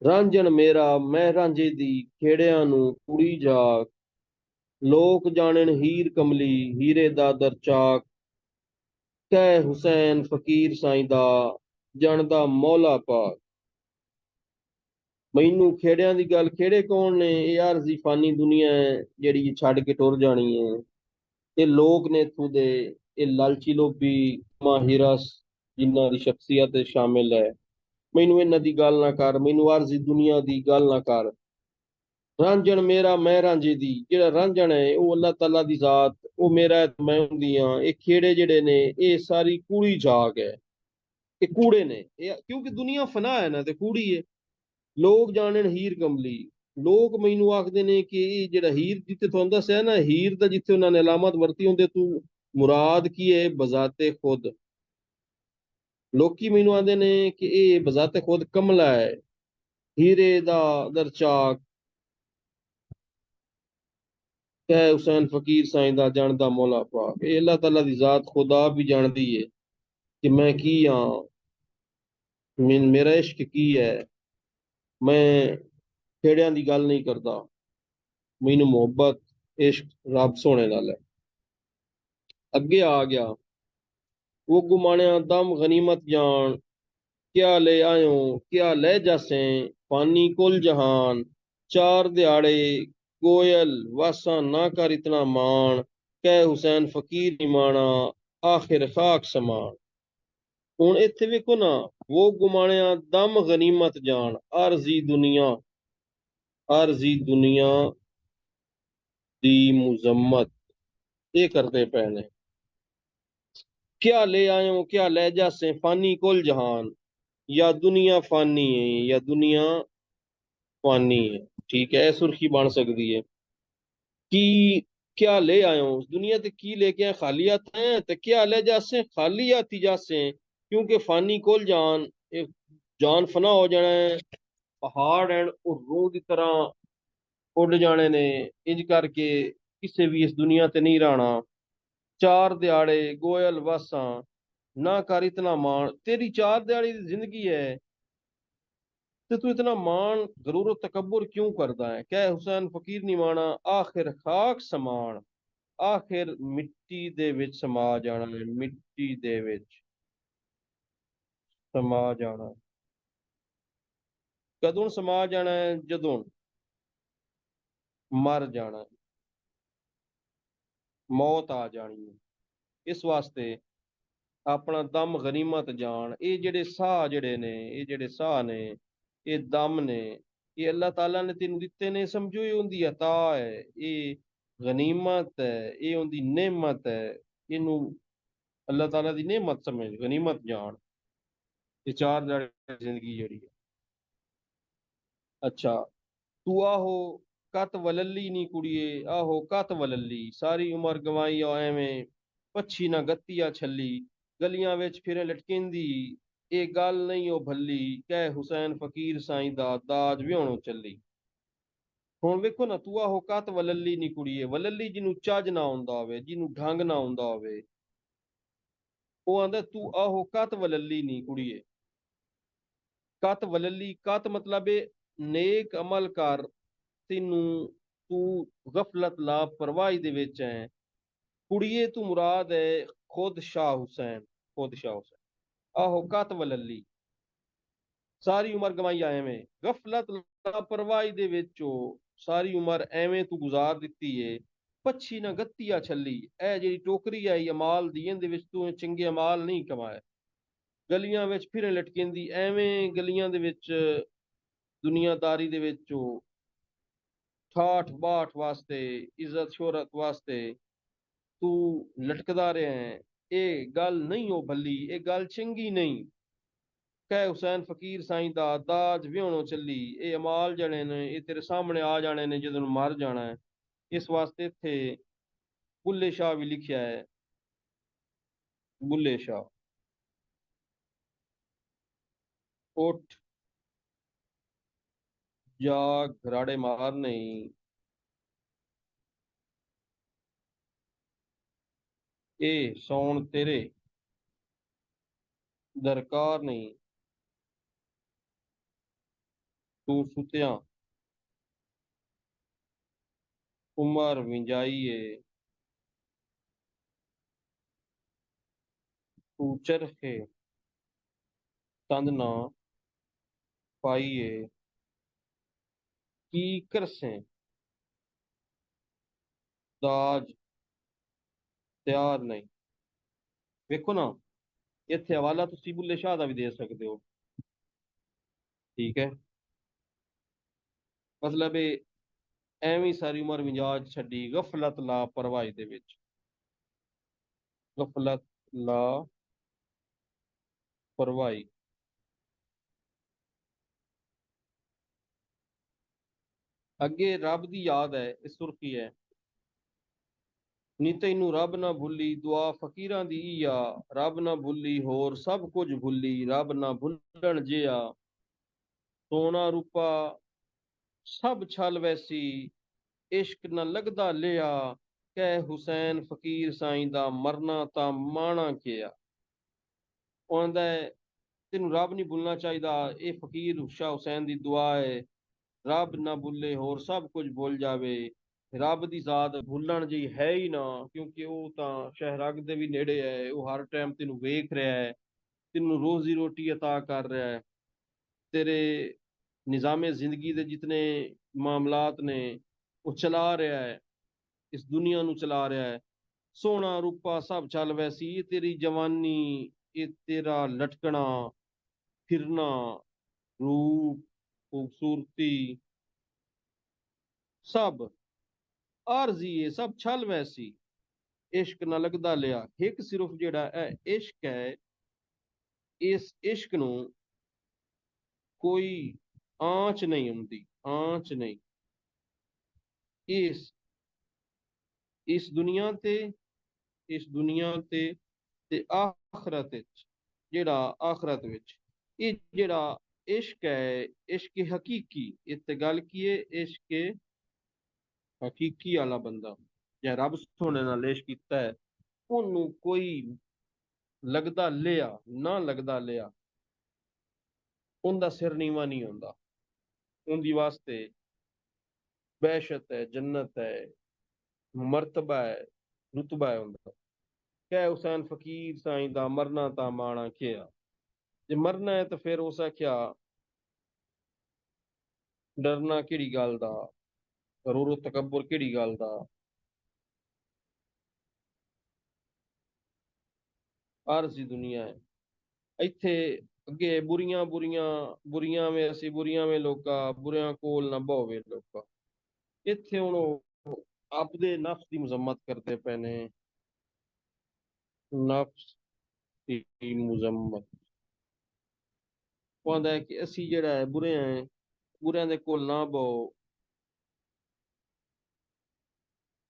रांझण मेरा मैं रांझे दी खेड़ियां नू कुड़ी जाग, लोक जानन हीर कमली हीरे दा दरचाक, कह हुसैन फकीर साईं दा जानदा मौला पाक। मैनू खेड़ियां दी गल, खेड़े कौन ने? ये अर्जी फानी दुनिया है जेड़ी छड़ के टुर जानी है। ये लोग ने इत्थों दे, ये लालची लोभी माहिरस जिन्हां दी शख्सियत शामिल है। मैनू इन्हां दी गल ना कर, मैनू अर्जी दुनिया दी गल ना कर। रांझण मेरा मैं रांझे दी, जेड़ा रांझण है वो अल्लाह ताला दी जात, वो मेरा है मैं उंदी हां। ये खेड़े जेड़े ने ये सारी कूड़ी जाग है, ये कूड़े ने, क्योंकि दुनिया फना है ना, ते कूड़ी है। लोग जानन हीर कमली, लोग मैनू आखदे ने कि जेड़ा हीर जिथे तुहानू दस्सिया ना, हीर दा जिथे उन्होंने अलामत वरती होंदे, तू मुराद की है बजाते खुद। लोकी मैनू आंदे ने कि ये बजाते खुद कमला है, हीरे दा दरचाक, कह हुसैन फकीर साईं दा जानदा मौला पाक। ये अल्लाह ताला दी जात खुदा भी जानदी है कि मैं की हाँ, मेरा इश्क की है। मैं खेड़ियां दी गल नहीं करदा, मैनू मोहब्बत इश्क रब सोने नाल है। अगे आ गया, वो गुमानिया दम गनीमत जान, क्या ले आयो क्या ले जासे, पानी कुल जहान, चार दिहाड़े गोयल वासा ना कर इतना मान, कह हुसैन फकीर निमाना आखिर खाक समान। हुण इत्थे वेखो ना, वो गुमानिया दम गनीमत जान, अर्जी दुनिया दी मुजम्मत ये करते पे ने। क्या ले आयो क्या ले जासे, फानी कुल जहान, या दुनिया फानी है या दुनिया फानी है। ठीक है, सुर्खी बन सकती है कि क्या ले आयो दुनिया ते की लेके आए, खाली हाथ हैं, ते क्या ले जासे खाली हाथी जासे, क्योंकि फानी कुल जान, एक जान फना हो जाना है। पहाड़ हैं और रूह की तरह उड़ जाने ने, इंज करके किसे भी इस दुनिया ते नहीं रहना। चार दिहाड़े गोयल वासा ना कर इतना मान, तेरी चार दिहाड़ी की जिंदगी है, तो तू इतना मान गरूर तकबर क्यों करता है? क्या हुसैन फकीर नहीं माना आखिर खाक समान, आखिर मिट्टी दे विच समा जाना है, मिट्टी दे विच समा जाना। कदों समा जाना है? जदों मर जाना है, मौत आ जानी है। इस वास्ते अपना दम गनीमत जान। ये जेड़े साह जेड़े ने, ये जेड़े साह ने, ये दम ने, ये अल्लाह ताला ने तेन दिते ने, समझो ये उनकी अता है, ये गनीमत है, ये उनकी नेमत है। इनू अल्लाह ताला की नेमत समझ, गनीमत जान। ये चार जड़े जिंदगी जड़ी है। अच्छा, तू आहो कत वलली नी कुड़िए, आहो कत वलली, सारी उम्र गवाई एवें पच्छी ना गत्तिया छली, गलियां विच फिरे लटकेंदी, ये गल नहीं ओ भली, कह हुसैन फकीर साईं दा दाज व्योणों चली। ਹੁਣ ਵੇਖੋ ਨਾ, ਤੂੰ ਆਹੋ ਕਤ ਵਲੱਲੀ ਨੀ ਕੁੜੀਏ। ਵਲੱਲੀ ਜਿਹਨੂੰ ਚੱਜ ਨਾ ਆਉਂਦਾ ਹੋਵੇ, ਜਿਹਨੂੰ ਢੰਗ ਨਾ ਆਉਂਦਾ ਹੋਵੇ, ਉਹ ਆਂਦਾ ਤੂੰ ਆਹੋ ਕਤ ਵਲੱਲੀ ਨੀ ਕੁੜੀਏ। ਕਤ ਵਲੱਲੀ, ਕਤ ਮਤਲਬ ਏ ਨੇਕ ਅਮਲ ਕਰ, ਤੈਨੂੰ ਤੂੰ ਗਫਲਤ ਲਾਪਰਵਾਹੀ ਦੇ ਵਿੱਚ ਹੈ। ਕੁੜੀਏ ਤੂੰ ਮੁਰਾਦ ਹੈ ਖੁਦ ਸ਼ਾਹ ਹੁਸੈਨ, ਖੁਦ ਸ਼ਾਹ ਹੁਸੈਨ। ਆਹੋ ਕਤ ਵਲੱਲੀ, ਸਾਰੀ ਉਮਰ ਗਵਾਈ ਐਵੇਂ ਗਫਲਤ ਲਾਪਰਵਾਹੀ ਦੇ ਵਿੱਚ, ਉਹ ਸਾਰੀ ਉਮਰ ਐਵੇਂ ਤੂੰ ਗੁਜ਼ਾਰ ਦਿੱਤੀ ਏ। ਪੱਛੀ ਨਾ ਗੱਤੀਆ ਛੱਲੀ, ਇਹ ਜਿਹੜੀ ਟੋਕਰੀ ਆਈ ਅਮਾਲ ਦੀ, ਇਹਦੇ ਵਿੱਚ ਤੂੰ ਚੰਗੇ ਅਮਾਲ ਨਹੀਂ ਕਮਾਏ। ਗਲੀਆਂ ਵਿੱਚ ਫਿਰੇ ਲਟਕੇਂਦੀ, ਐਵੇਂ ਗਲੀਆਂ ਦੇ ਵਿੱਚ ਦੁਨੀਆਦਾਰੀ ਦੇ ਵਿੱਚ ਉਹ ਠਾਠ ਬਾਠ ਵਾਸਤੇ, ਇੱਜ਼ਤ ਸ਼ੋਹਰਤ ਵਾਸਤੇ ਤੂੰ ਲਟਕਦਾ ਰਿਹਾ ਹੈ। ਇਹ ਗੱਲ ਨਹੀਂ ਉਹ ਭੱਲੀ, ਇਹ ਗੱਲ ਚੰਗੀ ਨਹੀਂ। ਕਹਿ ਹੁਸੈਨ ਫਕੀਰ ਸਾਈਂ ਦਾ ਦਾਜ ਵਿਆਹਣੋਂ ਚੱਲੀ, ਇਹ ਅਮਾਲ ਜਣੇ ਨੇ ਇਹ ਤੇਰੇ ਸਾਹਮਣੇ ਆ ਜਾਣੇ ਨੇ ਜਦੋਂ ਮਰ ਜਾਣਾ ਹੈ। ਇਸ ਵਾਸਤੇ ਇੱਥੇ ਬੁੱਲੇ ਸ਼ਾਹ ਵੀ ਲਿਖਿਆ ਹੈ, ਬੁੱਲੇ ਸ਼ਾਹ। ਉੱਠ ਜਾਗ ਘਰਾੜੇ ਮਾਰ ਨਹੀਂ, ਇਹ ਸੌਣ ਤੇਰੇ ਦਰਕਾਰ ਨਹੀਂ। ਤੂੰ ਸੁਤਿਆਂ ਉਮਰ ਵਿੰਜਾਈ ਏ, ਤੂੰ ਚਰਖੇ ਤੰਦ ਨਾ ਪਾਈ ਏ। ਕੀ ਕਰਸੇ ਦਾਜ ਤਿਆਰ ਨਹੀਂ। ਵੇਖੋ ਨਾ, ਇੱਥੇ ਹਵਾਲਾ ਤੁਸੀਂ ਬੁੱਲੇ ਸ਼ਾਹ ਦਾ ਵੀ ਦੇ ਸਕਦੇ ਹੋ, ਠੀਕ ਹੈ। ਮਤਲਬ ਇਹ ਐਵੇਂ ਸਾਰੀ ਉਮਰ ਮਿਜਾਜ ਛੱਡੀ ਗਫਲਤ ਲਾਪਰਵਾਹੀ ਦੇ ਵਿੱਚ, ਗਫਲਤ ਲਾਪਰਵਾਹੀ। ਅੱਗੇ ਰੱਬ ਦੀ ਯਾਦ ਹੈ, ਇਹ ਸੁਰਖੀ ਹੈ। ਨੀ ਤੈਨੂੰ ਰੱਬ ਨਾ ਭੁੱਲੀ, ਦੁਆ ਫਕੀਰਾਂ ਦੀ ਆ। ਰੱਬ ਨਾ ਭੁੱਲੀ ਹੋਰ ਸਭ ਕੁਝ ਭੁੱਲੀ, ਰੱਬ ਨਾ ਭੁੱਲਣ ਜਿਆ। ਸੋਨਾ ਰੂਪਾ ਸਭ ਛਲ ਵੈਸੀ, ਇਸ਼ਕ ਨਾ ਲੱਗਦਾ ਲਿਆ। ਕਹਿ ਹੁਸੈਨ ਫਕੀਰ ਸਾਈਂ ਦਾ ਮਰਨਾ ਤਾਂ ਮਾਣਾ ਕਿਆ। ਉਹ ਆਂਦਾ ਹੈ ਤੈਨੂੰ ਰੱਬ ਨਹੀਂ ਭੁੱਲਣਾ ਚਾਹੀਦਾ, ਇਹ ਫਕੀਰ ਸ਼ਾਹ ਹੁਸੈਨ ਦੀ ਦੁਆ ਹੈ। ਰੱਬ ਨਾ ਭੁੱਲੇ ਹੋਰ ਸਭ ਕੁਝ ਭੁੱਲ ਜਾਵੇ। ਰੱਬ ਦੀ ਜ਼ਾਤ ਭੁੱਲਣ ਜਿਹੀ ਹੈ ਹੀ ਨਾ, ਕਿਉਂਕਿ ਉਹ ਤਾਂ ਸ਼ਹਿਰਗ ਦੇ ਵੀ ਨੇੜੇ ਹੈ। ਉਹ ਹਰ ਟਾਈਮ ਤੈਨੂੰ ਵੇਖ ਰਿਹਾ ਹੈ, ਤੈਨੂੰ ਰੋਜ਼ੀ ਰੋਟੀ ਅਤਾ ਕਰ ਰਿਹਾ ਹੈ। ਤੇਰੇ ਨਿਜ਼ਾਮੇ ਜ਼ਿੰਦਗੀ ਦੇ ਜਿਤਨੇ ਮਾਮਲਾਤ ਨੇ ਉਹ ਚਲਾ ਰਿਹਾ ਹੈ, ਇਸ ਦੁਨੀਆ ਨੂੰ ਚਲਾ ਰਿਹਾ ਹੈ। ਸੋਹਣਾ ਰੂਪਾ ਸਭ ਚੱਲ ਵੈਸੀ, ਇਹ ਤੇਰੀ ਜਵਾਨੀ, ਇਹ ਤੇਰਾ ਲਟਕਣਾ ਫਿਰਨਾ, ਰੂਪ ਖੂਬਸੂਰਤੀ ਸਭ ਆਰਜ਼ੀ ਹੈ, ਸਭ ਛਲ ਵੈਸੀ। ਇਸ਼ਕ ਨਾ ਲੱਗਦਾ ਲਿਆ, ਇੱਕ ਸਿਰਫ ਜਿਹੜਾ ਹੈ ਇਸ਼ਕ ਹੈ, ਇਸ ਇਸ਼ਕ ਨੂੰ ਕੋਈ ਆਂਚ ਨਹੀਂ ਹੁੰਦੀ, ਆਂਚ ਨਹੀਂ। ਇਸ ਇਸ ਦੁਨੀਆ ਤੇ, ਇਸ ਦੁਨੀਆ ਤੇ ਆਖਰਤ ਵਿੱਚ, ਜਿਹੜਾ ਆਖਰਤ ਵਿੱਚ ਇਹ ਜਿਹੜਾ ਇਸ਼ਕ ਹੈ, ਇਸ਼ਕ ਹਕੀਕੀ, ਇਹ ਤੇ ਗੱਲ ਕੀ ਹੈ, ਇਸ਼ਕ ਹਕੀਕੀ ਵਾਲਾ ਬੰਦਾ ਜਾਂ ਰੱਬ ਸੋਹਣੇ ਨਾਲ ਇਸ਼ਕ ਕੀਤਾ ਹੈ, ਉਹਨੂੰ ਕੋਈ ਲੱਗਦਾ ਲਿਆ ਨਾ ਲੱਗਦਾ ਲਿਆ, ਉਹਦਾ ਸਿਰ ਨੀਵਾ ਨਹੀਂ ਹੁੰਦਾ। ਉਹਦੀ ਵਾਸਤੇ ਬਹਿਸ਼ਤ ਹੈ, ਜन्नत ਹੈ, ਮਰਤਬਾ ਹੈ, ਰੁਤਬਾ ਹੈ ਉਹਦਾ। ਕਹਿ ਹੁਸੈਨ ਫਕੀਰ ਸਾਈਂ ਦਾ ਮਰਨਾ ਤਾਂ ਮਾਣਾ ਕਿਆ। ਜੇ ਮਰਨਾ ਹੈ ਤਾਂ ਫਿਰ ਉਸ ਆਖਿਆ ਡਰਨਾ ਕਿਹੜੀ ਗੱਲ ਦਾ, ਗਰੂਰ ਤਕੱਬੁਰ ਕਿਹੜੀ ਗੱਲ ਦਾ। ਆਰਜ਼ੀ ਦੁਨੀਆ ਹੈ। ਇੱਥੇ ਅੱਗੇ ਬੁਰੀਆਂ ਬੁਰੀਆਂ, ਬੁਰੀਆਂ ਵਿੱਚ ਅਸੀਂ ਬੁਰੀਆਂ ਵਿੱਚ ਲੋਕਾਂ, ਬੁਰਿਆਂ ਕੋਲ ਨਾ ਬਹੋਵੇ ਲੋਕਾਂ। ਇੱਥੇ ਹੁਣ ਉਹ ਆਪਦੇ ਨਫਸ ਦੀ ਮੁਜ਼ੰਮਤ ਕਰਦੇ ਪਏ ਨੇ, ਨਫਸ ਦੀ ਮੁਜ਼ੰਮਤ। ਉਹ ਆਂਦਾ ਹੈ ਕਿ ਅਸੀਂ ਜਿਹੜਾ ਹੈ ਬੁਰੇ ਹੈ, ਬੁਰਿਆਂ ਦੇ ਕੋਲ ਨਾ ਬਹੋ,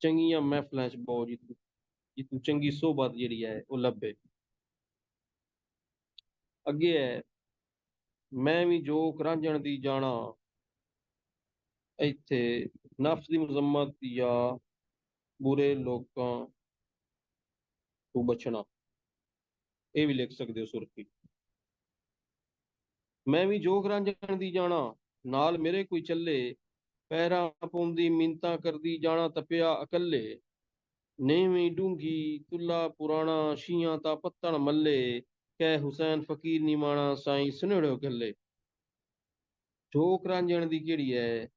ਚੰਗੀਆਂ ਮਹਿਫਲਾਂ ਚ ਬਹੋ, ਜਿੱਥੋਂ ਚੰਗੀ ਸੋਬਤ ਜਿਹੜੀ ਹੈ ਉਹ ਲੱਭੇ। ਅੱਗੇ ਹੈ ਮੈਂ ਵੀ ਜੋਕ ਰਾਂਝਣ ਦੀ ਜਾਣਾ, ਇੱਥੇ ਨਫਸ ਦੀ ਮਜ਼ੰਮਤ ਜਾਂ ਬੁਰੇ ਲੋਕਾਂ ਤੋਂ ਬਚਣਾ, ਇਹ ਵੀ ਲਿਖ ਸਕਦੇ ਹੋ ਸੁਰਖੀ। ਮੈਂ ਵੀ ਜੋਗ ਰਾਂਝਣ ਦੀ ਜਾਣਾ, ਨਾਲ ਮੇਰੇ ਕੋਈ ਚੱਲੇ, ਪੈਰਾਂ ਪਾਉਂਦੀ ਮਿੰਨਤਾਂ ਕਰਦੀ ਜਾਣਾ ਤਪਿਆ ਇਕੱਲੇ। ਨੀਵੀਂ ਡੂੰਘੀ ਤੁਲਾ ਪੁਰਾਣਾ, ਸ਼ੀਆਂ ਤਾਂ ਪੱਤਣ ਮੱਲੇ, ਕਹਿ ਹੁਸੈਨ ਫਕੀਰ ਨੀ ਮਾਣਾ, ਸਾਈਂ ਸੁਨੇੜਿਓ ਗੱਲੇ। ਜੋਗ ਰਾਂਝਣ ਦੀ ਕਿਹੜੀ ਹੈ,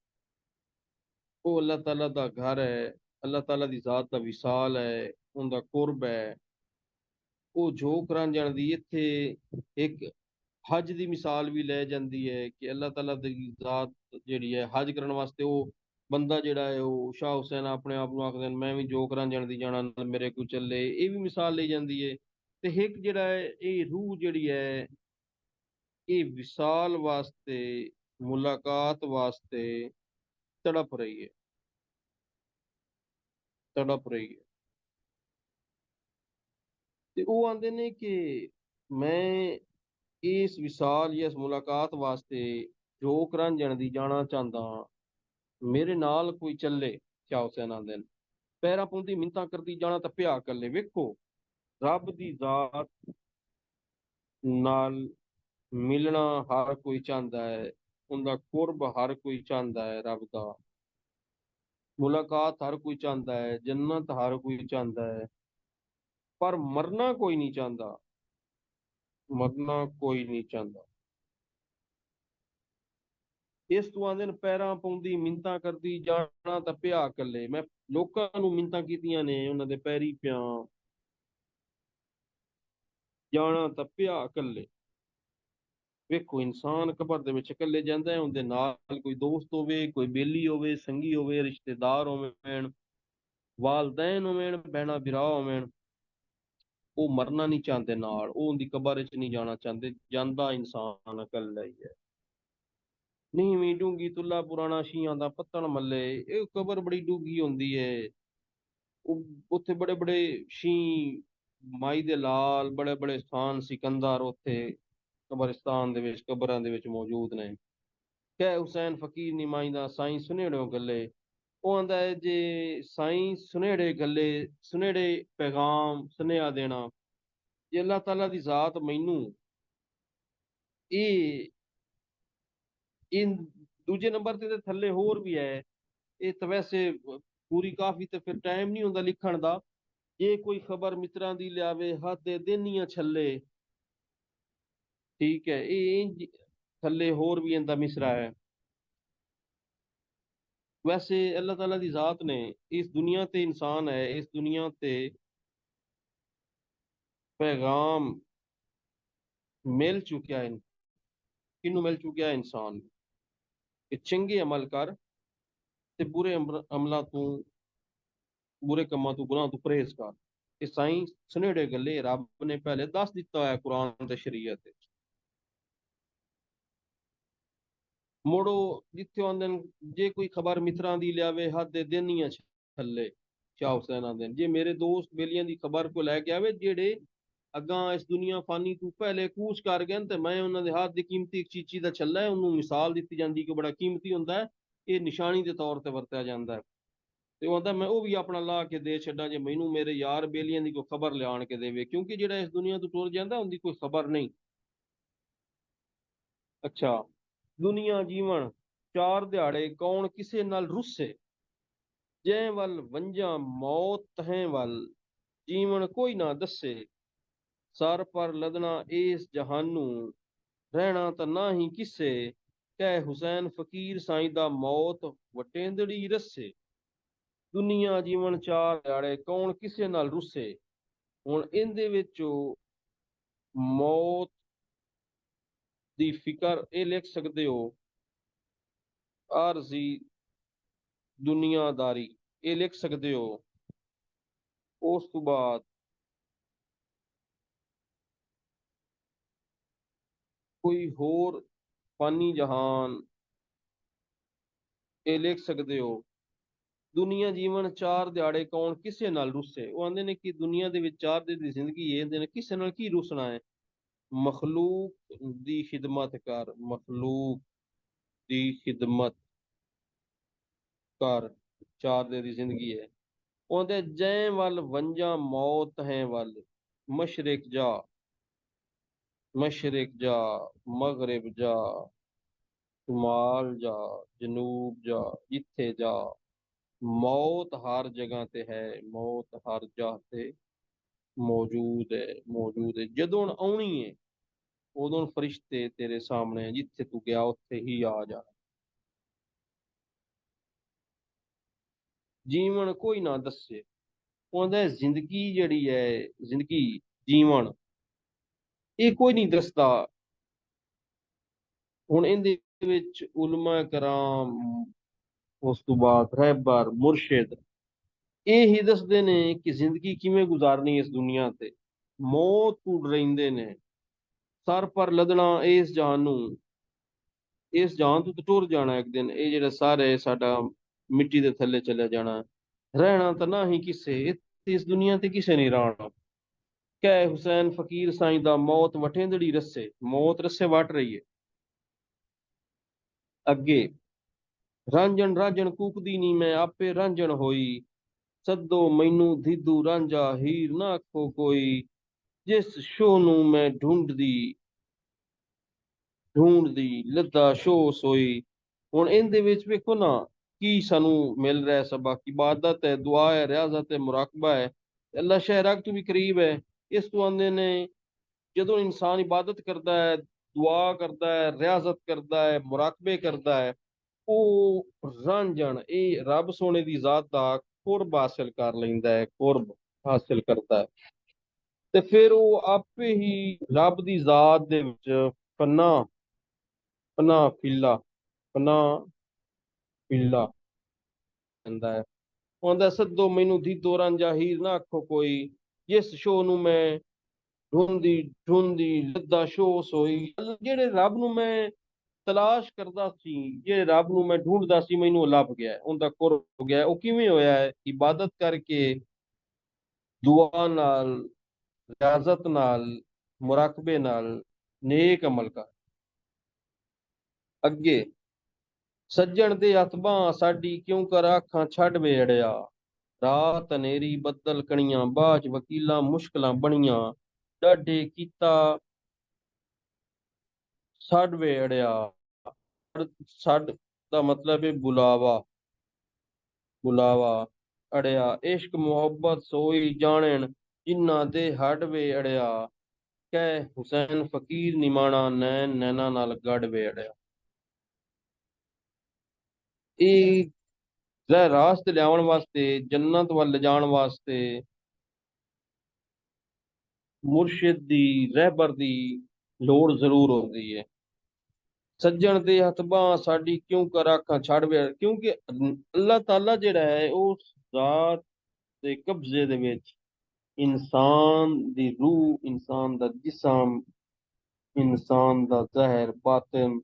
ਉਹ ਅੱਲਾਹ ਤਾਲਾ ਦਾ ਘਰ ਹੈ, ਅੱਲਾਹ ਤਾਲਾ ਦੀ ਜ਼ਾਤ ਦਾ ਵਿਸਾਲ ਹੈ, ਉਹਦਾ ਕੁਰਬ ਹੈ। ਉਹ ਜੋਗ ਰਾਂਝਣ ਦੀ ਇੱਥੇ ਇੱਕ ਹਜ ਦੀ ਮਿਸਾਲ ਵੀ ਲੈ ਜਾਂਦੀ ਹੈ ਕਿ ਅੱਲਾਹ ਤਾਲਾ ਦੀ ਜ਼ਾਤ ਜਿਹੜੀ ਹੈ, ਹਜ ਕਰਨ ਵਾਸਤੇ ਉਹ ਬੰਦਾ ਜਿਹੜਾ ਹੈ, ਉਹ ਸ਼ਾਹ ਹੁਸੈਨ ਆਪਣੇ ਆਪ ਨੂੰ ਆਖਦੇ ਨੇ ਮੈਂ ਵੀ ਜੋਗ ਰਾਂਝਣ ਦੀ ਜਾਣਾ, ਨਾਲ ਮੇਰੇ ਕੋਲ ਚੱਲੇ, ਇਹ ਵੀ ਮਿਸਾਲ ਲਈ ਜਾਂਦੀ ਹੈ। ਤੇ ਇੱਕ ਜਿਹੜਾ ਹੈ, ਇਹ ਰੂਹ ਜਿਹੜੀ ਹੈ, ਇਹ ਵਿਸਾਲ ਵਾਸਤੇ, ਮੁਲਾਕਾਤ ਵਾਸਤੇ ਤੜਪ ਰਹੀ ਹੈ, ਤੜਪ ਰਹੀ ਹੈ। ਤੇ ਉਹ ਆਂਦੇ ਨੇ ਕਿ ਮੈਂ ਇਸ ਵਿਸਾਲ ਜਾਂ ਇਸ ਮੁਲਾਕਾਤ ਵਾਸਤੇ ਜੋਗ ਰਾਂਝਣ ਦੀ ਜਾਣਾ ਚਾਹੁੰਦਾ ਹਾਂ, ਮੇਰੇ ਨਾਲ ਕੋਈ ਚੱਲੇ। ਸ਼ਾਹ ਹੁਸੈਨ ਆਂਦੇ ਨੇ ਪੈਰਾਂ ਪੂੰਦੀ ਮਿੰਨਤਾਂ ਕਰਦੀ ਜਾਣਾ ਤਾਂ ਪਿਆ ਇਕੱਲੇ। ਵੇਖੋ, ਰੱਬ ਦੀ ਜ਼ਾਤ ਨਾਲ ਮਿਲਣਾ ਹਰ ਕੋਈ ਚਾਹੁੰਦਾ ਹੈ, ਉਹਦਾ ਕੁਰਬ ਹਰ ਕੋਈ ਚਾਹੁੰਦਾ ਹੈ, ਰੱਬ ਦਾ ਮੁਲਾਕਾਤ ਹਰ ਕੋਈ ਚਾਹੁੰਦਾ ਹੈ, ਜੰਨਤ ਹਰ ਕੋਈ ਚਾਹੁੰਦਾ ਹੈ, ਪਰ ਮਰਨਾ ਕੋਈ ਨਹੀਂ ਚਾਹੁੰਦਾ, ਮਰਨਾ ਕੋਈ ਨਹੀਂ ਚਾਹੁੰਦਾ। ਇਸ ਤੋਂ ਆਂਦੇ ਨੇ ਪੈਰਾਂ ਪਾਉਂਦੀ ਮਿੰਨਤਾਂ ਕਰਦੀ ਜਾਣਾ ਤਾਂ ਪਿਆ ਇਕੱਲੇ। ਮੈਂ ਲੋਕਾਂ ਨੂੰ ਮਿੰਨਤਾਂ ਕੀਤੀਆਂ ਨੇ, ਉਹਨਾਂ ਦੇ ਪੈਰੀ ਪਿਆ, ਜਾਣਾ ਤਾਂ ਪਿਆ ਇਕੱਲੇ। ਵੇਖੋ, ਇਨਸਾਨ ਕਬਰ ਦੇ ਵਿੱਚ ਇਕੱਲੇ ਜਾਂਦਾ ਹੈ, ਉਹਦੇ ਨਾਲ ਕੋਈ ਦੋਸਤ ਹੋਵੇ, ਕੋਈ ਬੇਲੀ ਹੋਵੇ, ਸੰਗੀ ਹੋਵੇ, ਰਿਸ਼ਤੇਦਾਰ ਹੋਵੇ, ਵਾਲਦੈਨ ਹੋਵੇ, ਭੈਣਾ ਭਰਾ ਹੋਵੇ, ਉਹ ਮਰਨਾ ਨਹੀਂ ਚਾਹੁੰਦੇ ਨਾਲ, ਉਹ ਉਹਦੀ ਕਬਰ ਵਿੱਚ ਨਹੀਂ ਜਾਣਾ ਚਾਹੁੰਦੇ। ਜਾਂਦਾ ਇਨਸਾਨ ਇਕੱਲਾ ਹੀ ਹੈ। ਨੀਵੀਂ ਡੂੰਗੀ ਤੁਲਾ ਪੁਰਾਣਾ, ਸ਼ੀਆਂ ਦਾ ਪੱਤਣ ਮੱਲੇ। ਇਹ ਕਬਰ ਬੜੀ ਡੂੰਗੀ ਹੁੰਦੀ ਹੈ, ਉਹ ਉੱਥੇ ਬੜੇ ਬੜੇ ਸ਼ੀ, ਮਾਈ ਦੇ ਲਾਲ, ਬੜੇ ਬੜੇ ਸਥਾਨ ਸਿਕੰਦਰ ਉੱਥੇ ਕਬਰਿਸਤਾਨ ਦੇ ਵਿੱਚ, ਕਬਰਾਂ ਦੇ ਵਿੱਚ ਮੌਜੂਦ ਨੇ। ਕਹਿ ਹੁਸੈਨ ਫਕੀਰ ਨੀ ਮਾਈ ਦਾ, ਸਾਈਂ ਸੁਨੇੜਿਓ ਗੱਲੇ। ਉਹ ਆਂਦਾ ਹੈ ਜੇ ਸਾਈਂ ਸੁਨੇੜੇ ਗੱਲੇ, ਸੁਨੇੜੇ ਪੈਗਾਮ ਸੁਨੇਹਾ ਦੇਣਾ, ਜੇ ਅੱਲਾਹ ਤਾਲਾ ਦੀ ਜ਼ਾਤ ਮੈਨੂੰ ਇਹ ਇਨ ਦੂਜੇ ਨੰਬਰ ਤੇ ਥੱਲੇ ਹੋਰ ਵੀ ਹੈ। ਇਹ ਤਾਂ ਵੈਸੇ ਪੂਰੀ ਕਾਫੀ ਤੇ ਫਿਰ ਟਾਈਮ ਨਹੀਂ ਹੁੰਦਾ ਲਿਖਣ ਦਾ। ਜੇ ਕੋਈ ਖਬਰ ਮਿੱਤਰਾਂ ਦੀ ਲਿਆਵੇ, ਹੱਥ ਦੇ ਦੇਨੀਆਂ ਛੱਲੇ। ਠੀਕ ਹੈ, ਇਹ ਥੱਲੇ ਹੋਰ ਵੀ ਇਹਦਾ ਮਿਸਰਾ ਹੈ। ਵੈਸੇ ਅੱਲਾਹ ਤਾਲਾ ਦੀ ਜ਼ਾਤ ਨੇ ਇਸ ਦੁਨੀਆ ਤੇ, ਇਨਸਾਨ ਹੈ ਇਸ ਦੁਨੀਆ ਤੇ ਪੈਗਾਮ ਮਿਲ ਚੁੱਕਿਆ ਹੈ। ਕਿਹਨੂੰ ਮਿਲ ਚੁੱਕਿਆ? ਇਨਸਾਨ ਨੂੰ, ਕਿ ਚੰਗੇ ਅਮਲ ਕਰ ਤੇ ਬੁਰੇ ਅਮਲਾਂ ਤੋਂ, ਬੁਰੇ ਕੰਮਾਂ ਤੋਂ, ਗੁਨਾਹ ਤੋਂ ਪਰਹੇਜ਼ ਕਰ। ਇਹ ਸਾਈਂ ਸੁਨੇੜੇ ਗੱਲੇ ਰੱਬ ਨੇ ਪਹਿਲੇ ਦੱਸ ਦਿੱਤਾ ਹੋਇਆ ਕੁਰਾਨ ਤੇ ਸ਼ਰੀਅਤ ਵਿੱਚ। ਮੁੜੋ ਜਿੱਥੇ ਆਉਂਦੇ ਨੇ, ਜੇ ਕੋਈ ਖਬਰ ਮਿੱਤਰਾਂ ਦੀ ਲਿਆਵੇ, ਹੱਥ ਦੇ ਦੇਨੀਆਂ ਛੱਲੇ। ਸ਼ਾਹ ਹੁਸੈਨ ਆਂਦੇ ਨੇ ਜੇ ਮੇਰੇ ਦੋਸਤ ਬੇਲੀਆਂ ਦੀ ਖਬਰ ਕੋ ਲੈ ਕੇ ਆਵੇ, ਜਿਹੜੇ ਅੱਗਾਂ ਇਸ ਦੁਨੀਆ ਫਾਨੀ ਤੋਂ ਪਹਿਲੇ ਕੂਚ ਕਰ ਗਏ, ਤੇ ਮੈਂ ਉਹਨਾਂ ਦੇ ਹੱਥ ਦੀ ਕੀਮਤੀ ਇੱਕ ਚੀਚੀ ਦਾ ਛੱਲਾ ਹੈ, ਉਹਨੂੰ ਮਿਸਾਲ ਦਿੱਤੀ ਜਾਂਦੀ ਕਿ ਬੜਾ ਕੀਮਤੀ ਹੁੰਦਾ ਹੈ, ਇਹ ਨਿਸ਼ਾਨੀ ਦੇ ਤੌਰ ਤੇ ਵਰਤਿਆ ਜਾਂਦਾ ਹੈ। ਤੇ ਉਹ ਆਂਦਾ ਮੈਂ ਉਹ ਵੀ ਆਪਣਾ ਲਾ ਕੇ ਦੇ ਛੱਡਾਂ, ਜੇ ਮੈਨੂੰ ਮੇਰੇ ਯਾਰ ਬੇਲੀਆਂ ਦੀ ਕੋਈ ਖਬਰ ਲਿਆਣ ਕੇ ਦੇਵੇ, ਕਿਉਂਕਿ ਜਿਹੜਾ ਇਸ ਦੁਨੀਆ ਤੋਂ ਟੁਰ ਜਾਂਦਾ ਉਹਦੀ ਕੋਈ ਖਬਰ ਨਹੀਂ। ਅੱਛਾ, ਦੁਨੀਆ ਜੀਵਨ ਚਾਰ ਦਿਹਾੜੇ, ਕੌਣ ਕਿਸੇ ਨਾਲ ਰੁੱਸੇ, ਜੈ ਵੱਲ ਵੰਝਾਂ ਮੌਤ ਤਹੀਂ ਵੱਲ, ਜੀਵਨ ਕੋਈ ਨਾ ਦੱਸੇ, ਸਰ ਪਰ ਲਦਣਾ ਇਸ ਜਹਾਨੂ, ਰਹਿਣਾ ਤਾਂ ਨਾ ਹੀ ਕਿਸੇ, ਕਹਿ ਹੁਸੈਨ ਫਕੀਰ ਸਾਈਂ ਦਾ, ਮੌਤ ਵਟੇਂਦੜੀ ਰੱਸੇ। ਦੁਨੀਆ ਜੀਵਨ ਚਾਰ ਦਿਹਾੜੇ, ਕੌਣ ਕਿਸੇ ਨਾਲ ਰੁੱਸੇ। ਹੁਣ ਇਹਦੇ ਵਿੱਚੋਂ ਮੌਤ ਦੀ ਫਿਕਰ ਇਹ ਲਿਖ ਸਕਦੇ ਹੋ, ਆਰਜ਼ੀ ਦੁਨੀਆਦਾਰੀ ਇਹ ਲਿਖ ਸਕਦੇ ਹੋ। ਉਸ ਤੋਂ ਬਾਅਦ ਕੋਈ ਹੋਰ ਫਾਨੀ ਜਹਾਨ ਇਹ ਲਿਖ ਸਕਦੇ ਹੋ। ਦੁਨੀਆ ਜੀਵਨ ਚਾਰ ਦਿਹਾੜੇ, ਕੌਣ ਕਿਸੇ ਨਾਲ ਰੁੱਸੇ। ਉਹ ਆਂਦੇ ਨੇ ਕਿ ਦੁਨੀਆ ਦੇ ਵਿੱਚ ਚਾਰ ਦਿਨ ਦੀ ਜ਼ਿੰਦਗੀ ਹੈ, ਇਹਦੇ ਨੇ ਕਿਸੇ ਨਾਲ ਕੀ ਰੁੱਸਣਾ ਹੈ। ਮਖਲੂਕ ਦੀ ਖਿਦਮਤ ਕਰ, ਮਖਲੂਕ ਦੀ ਖਿਦਮਤ, ਕਰ, ਚਾਰ ਦੇ ਦੀ ਜ਼ਿੰਦਗੀ ਹੈ। ਉਹਦੇ ਜੈ ਵੱਲ ਵੰਜਾ ਮੌਤ ਹੈ ਵੱਲ, ਮਸ਼ਰਿਕ ਜਾ, ਮਸ਼ਰਿਕ ਜਾ, ਮਗਰਿਬ ਜਾ, ਸ਼ੁਮਾਲ ਜਾ, ਜਨੂਬ ਜਾ, ਜਿੱਥੇ ਜਾ, ਮੌਤ ਹਰ ਜਗ੍ਹਾ ਤੇ ਹੈ, ਮੌਤ ਹਰ ਜਗ੍ਹਾ ਤੇ ਮੌਜੂਦ ਹੈ, ਮੌਜੂਦ ਹੈ। ਜਦੋਂ ਆਉਣੀ ਹੈ ਉਦੋਂ ਫਰਿਸ਼ਤੇ ਤੇਰੇ ਸਾਹਮਣੇ, ਜਿੱਥੇ ਤੂੰ ਗਿਆ ਉੱਥੇ ਹੀ ਆ ਜਾ। ਜੀਵਨ ਕੋਈ ਨਾ ਦੱਸੇ, ਉਹਦਾ ਜ਼ਿੰਦਗੀ ਜਿਹੜੀ ਹੈ, ਜ਼ਿੰਦਗੀ ਜੀਵਨ ਇਹ ਕੋਈ ਨਹੀਂ ਦੱਸਦਾ। ਹੁਣ ਇਹਦੇ ਵਿੱਚ ਉਲਮਾ ਕਰਾਮ, ਉਸ ਤੋਂ ਬਾਅਦ ਰਹਿਬਰ ਮੁਰਸ਼ਿਦ, ਇਹ ਹੀ ਦੱਸਦੇ ਨੇ ਕਿ ਜ਼ਿੰਦਗੀ ਕਿਵੇਂ ਗੁਜ਼ਾਰਨੀ ਇਸ ਦੁਨੀਆ ਤੇ। ਮੌਤ ਤੋਂ ਡਰਾਉਂਦੇ ਨੇ, ਸਰ ਪਰ ਲੱਦਣਾ ਇਸ ਜਾਨ ਨੂੰ, ਇਸ ਜਾਨ ਤੋਂ ਟੁਰ ਜਾਣਾ ਇੱਕ ਦਿਨ। ਇਹ ਜਿਹੜਾ ਸਰ ਹੈ ਸਾਡਾ ਮਿੱਟੀ ਦੇ ਥੱਲੇ ਚਲੇ ਜਾਣਾ, ਰਹਿਣਾ ਤਾਂ ਨਾ ਹੀ ਕਿਸੇ ਇਸ ਦੁਨੀਆ ਤੇ, ਕਿਸੇ ਨਹੀਂ ਰਹਿਣਾ। ਕਹਿ ਹੁਸੈਨ ਫਕੀਰ ਸਾਈਂ ਦਾ ਮੌਤ ਵਟੇਂਦੜੀ ਰੱਸੇ, ਮੌਤ ਰੱਸੇ ਵਟ ਰਹੀ ਹੈ ਅੱਗੇ। ਰਾਂਝਣ ਰਾਂਝਣ ਕੂਕਦੀ ਨੀ ਮੈਂ ਆਪੇ ਰਾਂਝਣ ਹੋਈ, ਸੱਦੋ ਮੈਨੂੰ ਧੀਦੂ ਰਾਂਝਾ ਹੀਰ ਨਾ ਆਖੋ ਕੋਈ, ਜਿਸ ਸ਼ੋਹ ਨੂੰ ਮੈਂ ਢੂੰਡਦੀ ਲੱਦਾ ਸ਼ੋਹ ਸੋਈ। ਹੁਣ ਇਹਦੇ ਵਿੱਚ ਵੇਖੋ ਨਾ ਕੀ ਸਾਨੂੰ ਮਿਲ ਰਿਹਾ ਸਬਕ। ਇਬਾਦਤ ਹੈ, ਦੁਆ ਹੈ, ਰਿਆਜ਼ਤ ਹੈ, ਮੁਰਾਕਬਾ ਹੈ, ਅੱਲਾ ਸ਼ਹਿਰਾਗ ਤੋਂ ਵੀ ਕਰੀਬ ਹੈ। ਇਸ ਤੋਂ ਆਉਂਦੇ ਨੇ ਜਦੋਂ ਇਨਸਾਨ ਇਬਾਦਤ ਕਰਦਾ ਹੈ, ਦੁਆ ਕਰਦਾ ਹੈ, ਰਿਆਜ਼ਤ ਕਰਦਾ ਹੈ, ਮੁਰਾਕਬੇ ਕਰਦਾ ਹੈ, ਉਹ ਰਾਂਝਣ ਇਹ ਰੱਬ ਸੋਹਣੇ ਦੀ ਜ਼ਾਤ ਦਾ ਕੁਰਬ ਹਾਸਿਲ ਕਰ ਲੈਂਦਾ ਹੈ, ਕੁਰਬ ਹਾਸਿਲ ਕਰਦਾ ਹੈ। ਤੇ ਫਿਰ ਉਹ ਆਪੇ ਹੀ ਰੱਬ ਦੀ ਜ਼ਾਤ ਦੇ ਵਿੱਚ ਪਨਾਹ ਪਨਾਹ ਫਿੱਲਾ ਪਨਾਹ ਫਿੱਲਾ ਕਹਿੰਦਾ ਹੈ। ਉਹਦਾ ਸੱਦੋ ਮੈਨੂੰ ਦੀਦੋ ਰਾਂਝਾ ਹੀਰ ਨਾ ਆਖੋ ਕੋਈ, ਜਿਸ ਸ਼ੋਹ ਨੂੰ ਮੈਂ ਢੂੰਦੀ ਢੂੰਦੀ ਲੱਦਾ ਸ਼ੋਹ ਸੋਈ। ਜਿਹੜੇ ਰੱਬ ਨੂੰ ਮੈਂ ਤਲਾਸ਼ ਕਰਦਾ ਸੀ, ਜਿਹੜੇ ਰੱਬ ਨੂੰ ਮੈਂ ਢੂੰਡਦਾ ਸੀ, ਮੈਨੂੰ ਉਹ ਲੱਭ ਗਿਆ, ਉਹਦਾ ਕੁਰਬ ਹੋ ਗਿਆ। ਉਹ ਕਿਵੇਂ ਹੋਇਆ ਹੈ? ਇਬਾਦਤ ਕਰਕੇ, ਦੁਆ ਨਾਲ, ਰਿਆਜ਼ਤ ਨਾਲ, ਮੁਰਾਕਬੇ ਨਾਲ, ਨੇਕ ਅਮਲ ਕਰ। ਅੱਗੇ ਸੱਜਣ ਦੇ ਹੱਥਾਂ ਸਾਡੀ ਕਿਉਂ ਕਰ ਅੱਖਾਂ ਛੱਡ ਵੇੜਿਆ, ਰਾਤ ਹਨੇਰੀ ਬੱਦਲ ਕਣੀਆਂ, ਬਾਝ ਵਕੀਲਾਂ ਮੁਸ਼ਕਲਾਂ ਬਣੀਆਂ, ਡਾਢੇ ਕੀਤਾ ਛੱਡ ਵੇੜਿਆ। ਛੱਡ ਦਾ ਮਤਲਬ ਹੈ ਬੁਲਾਵਾ, ਬੁਲਾਵਾ ਅੜਿਆ। ਇਸ਼ਕ ਮੁਹੱਬਤ ਸੋਈ ਜਾਣਨ, ਜਿਨ੍ਹਾਂ ਦੇ ਹੱਡ ਵੇ ਅੜਿਆ, ਕਹਿ ਹੁਸੈਨ ਫਕੀਰ ਨਿਮਾਣਾ ਨੈਣ ਨੈਣਾ ਨਾਲ ਗੜ ਵੇ ਅੜਿਆ। ਇਹ ਰਾਸ ਤੇ ਲਿਆਉਣ ਵਾਸਤੇ, ਜੰਨਤ ਵੱਲ ਲਿਜਾਣ ਵਾਸਤੇ ਮੁਰਸ਼ਿਦ ਦੀ, ਰਹਿਬਰ ਦੀ ਲੋੜ ਜ਼ਰੂਰ ਹੁੰਦੀ ਹੈ। ਸੱਜਣ ਦੇ ਹੱਥ ਬਾਂਹ ਸਾਡੀ ਕਿਉਂ ਕਰ ਅੱਖਾਂ ਛੱਡ ਵੇ, ਕਿਉਂਕਿ ਅੱਲਾਹ ਤਾਲਾ ਜਿਹੜਾ ਹੈ ਉਸ ਜ਼ਾਤ ਦੇ ਕਬਜ਼ੇ ਦੇ ਵਿੱਚ ਇਨਸਾਨ ਦੀ ਰੂਹ, ਇਨਸਾਨ ਦਾ ਜਿਸਮ, ਇਨਸਾਨ ਦਾ ਜ਼ਹਿਰ ਬਾਤਨ,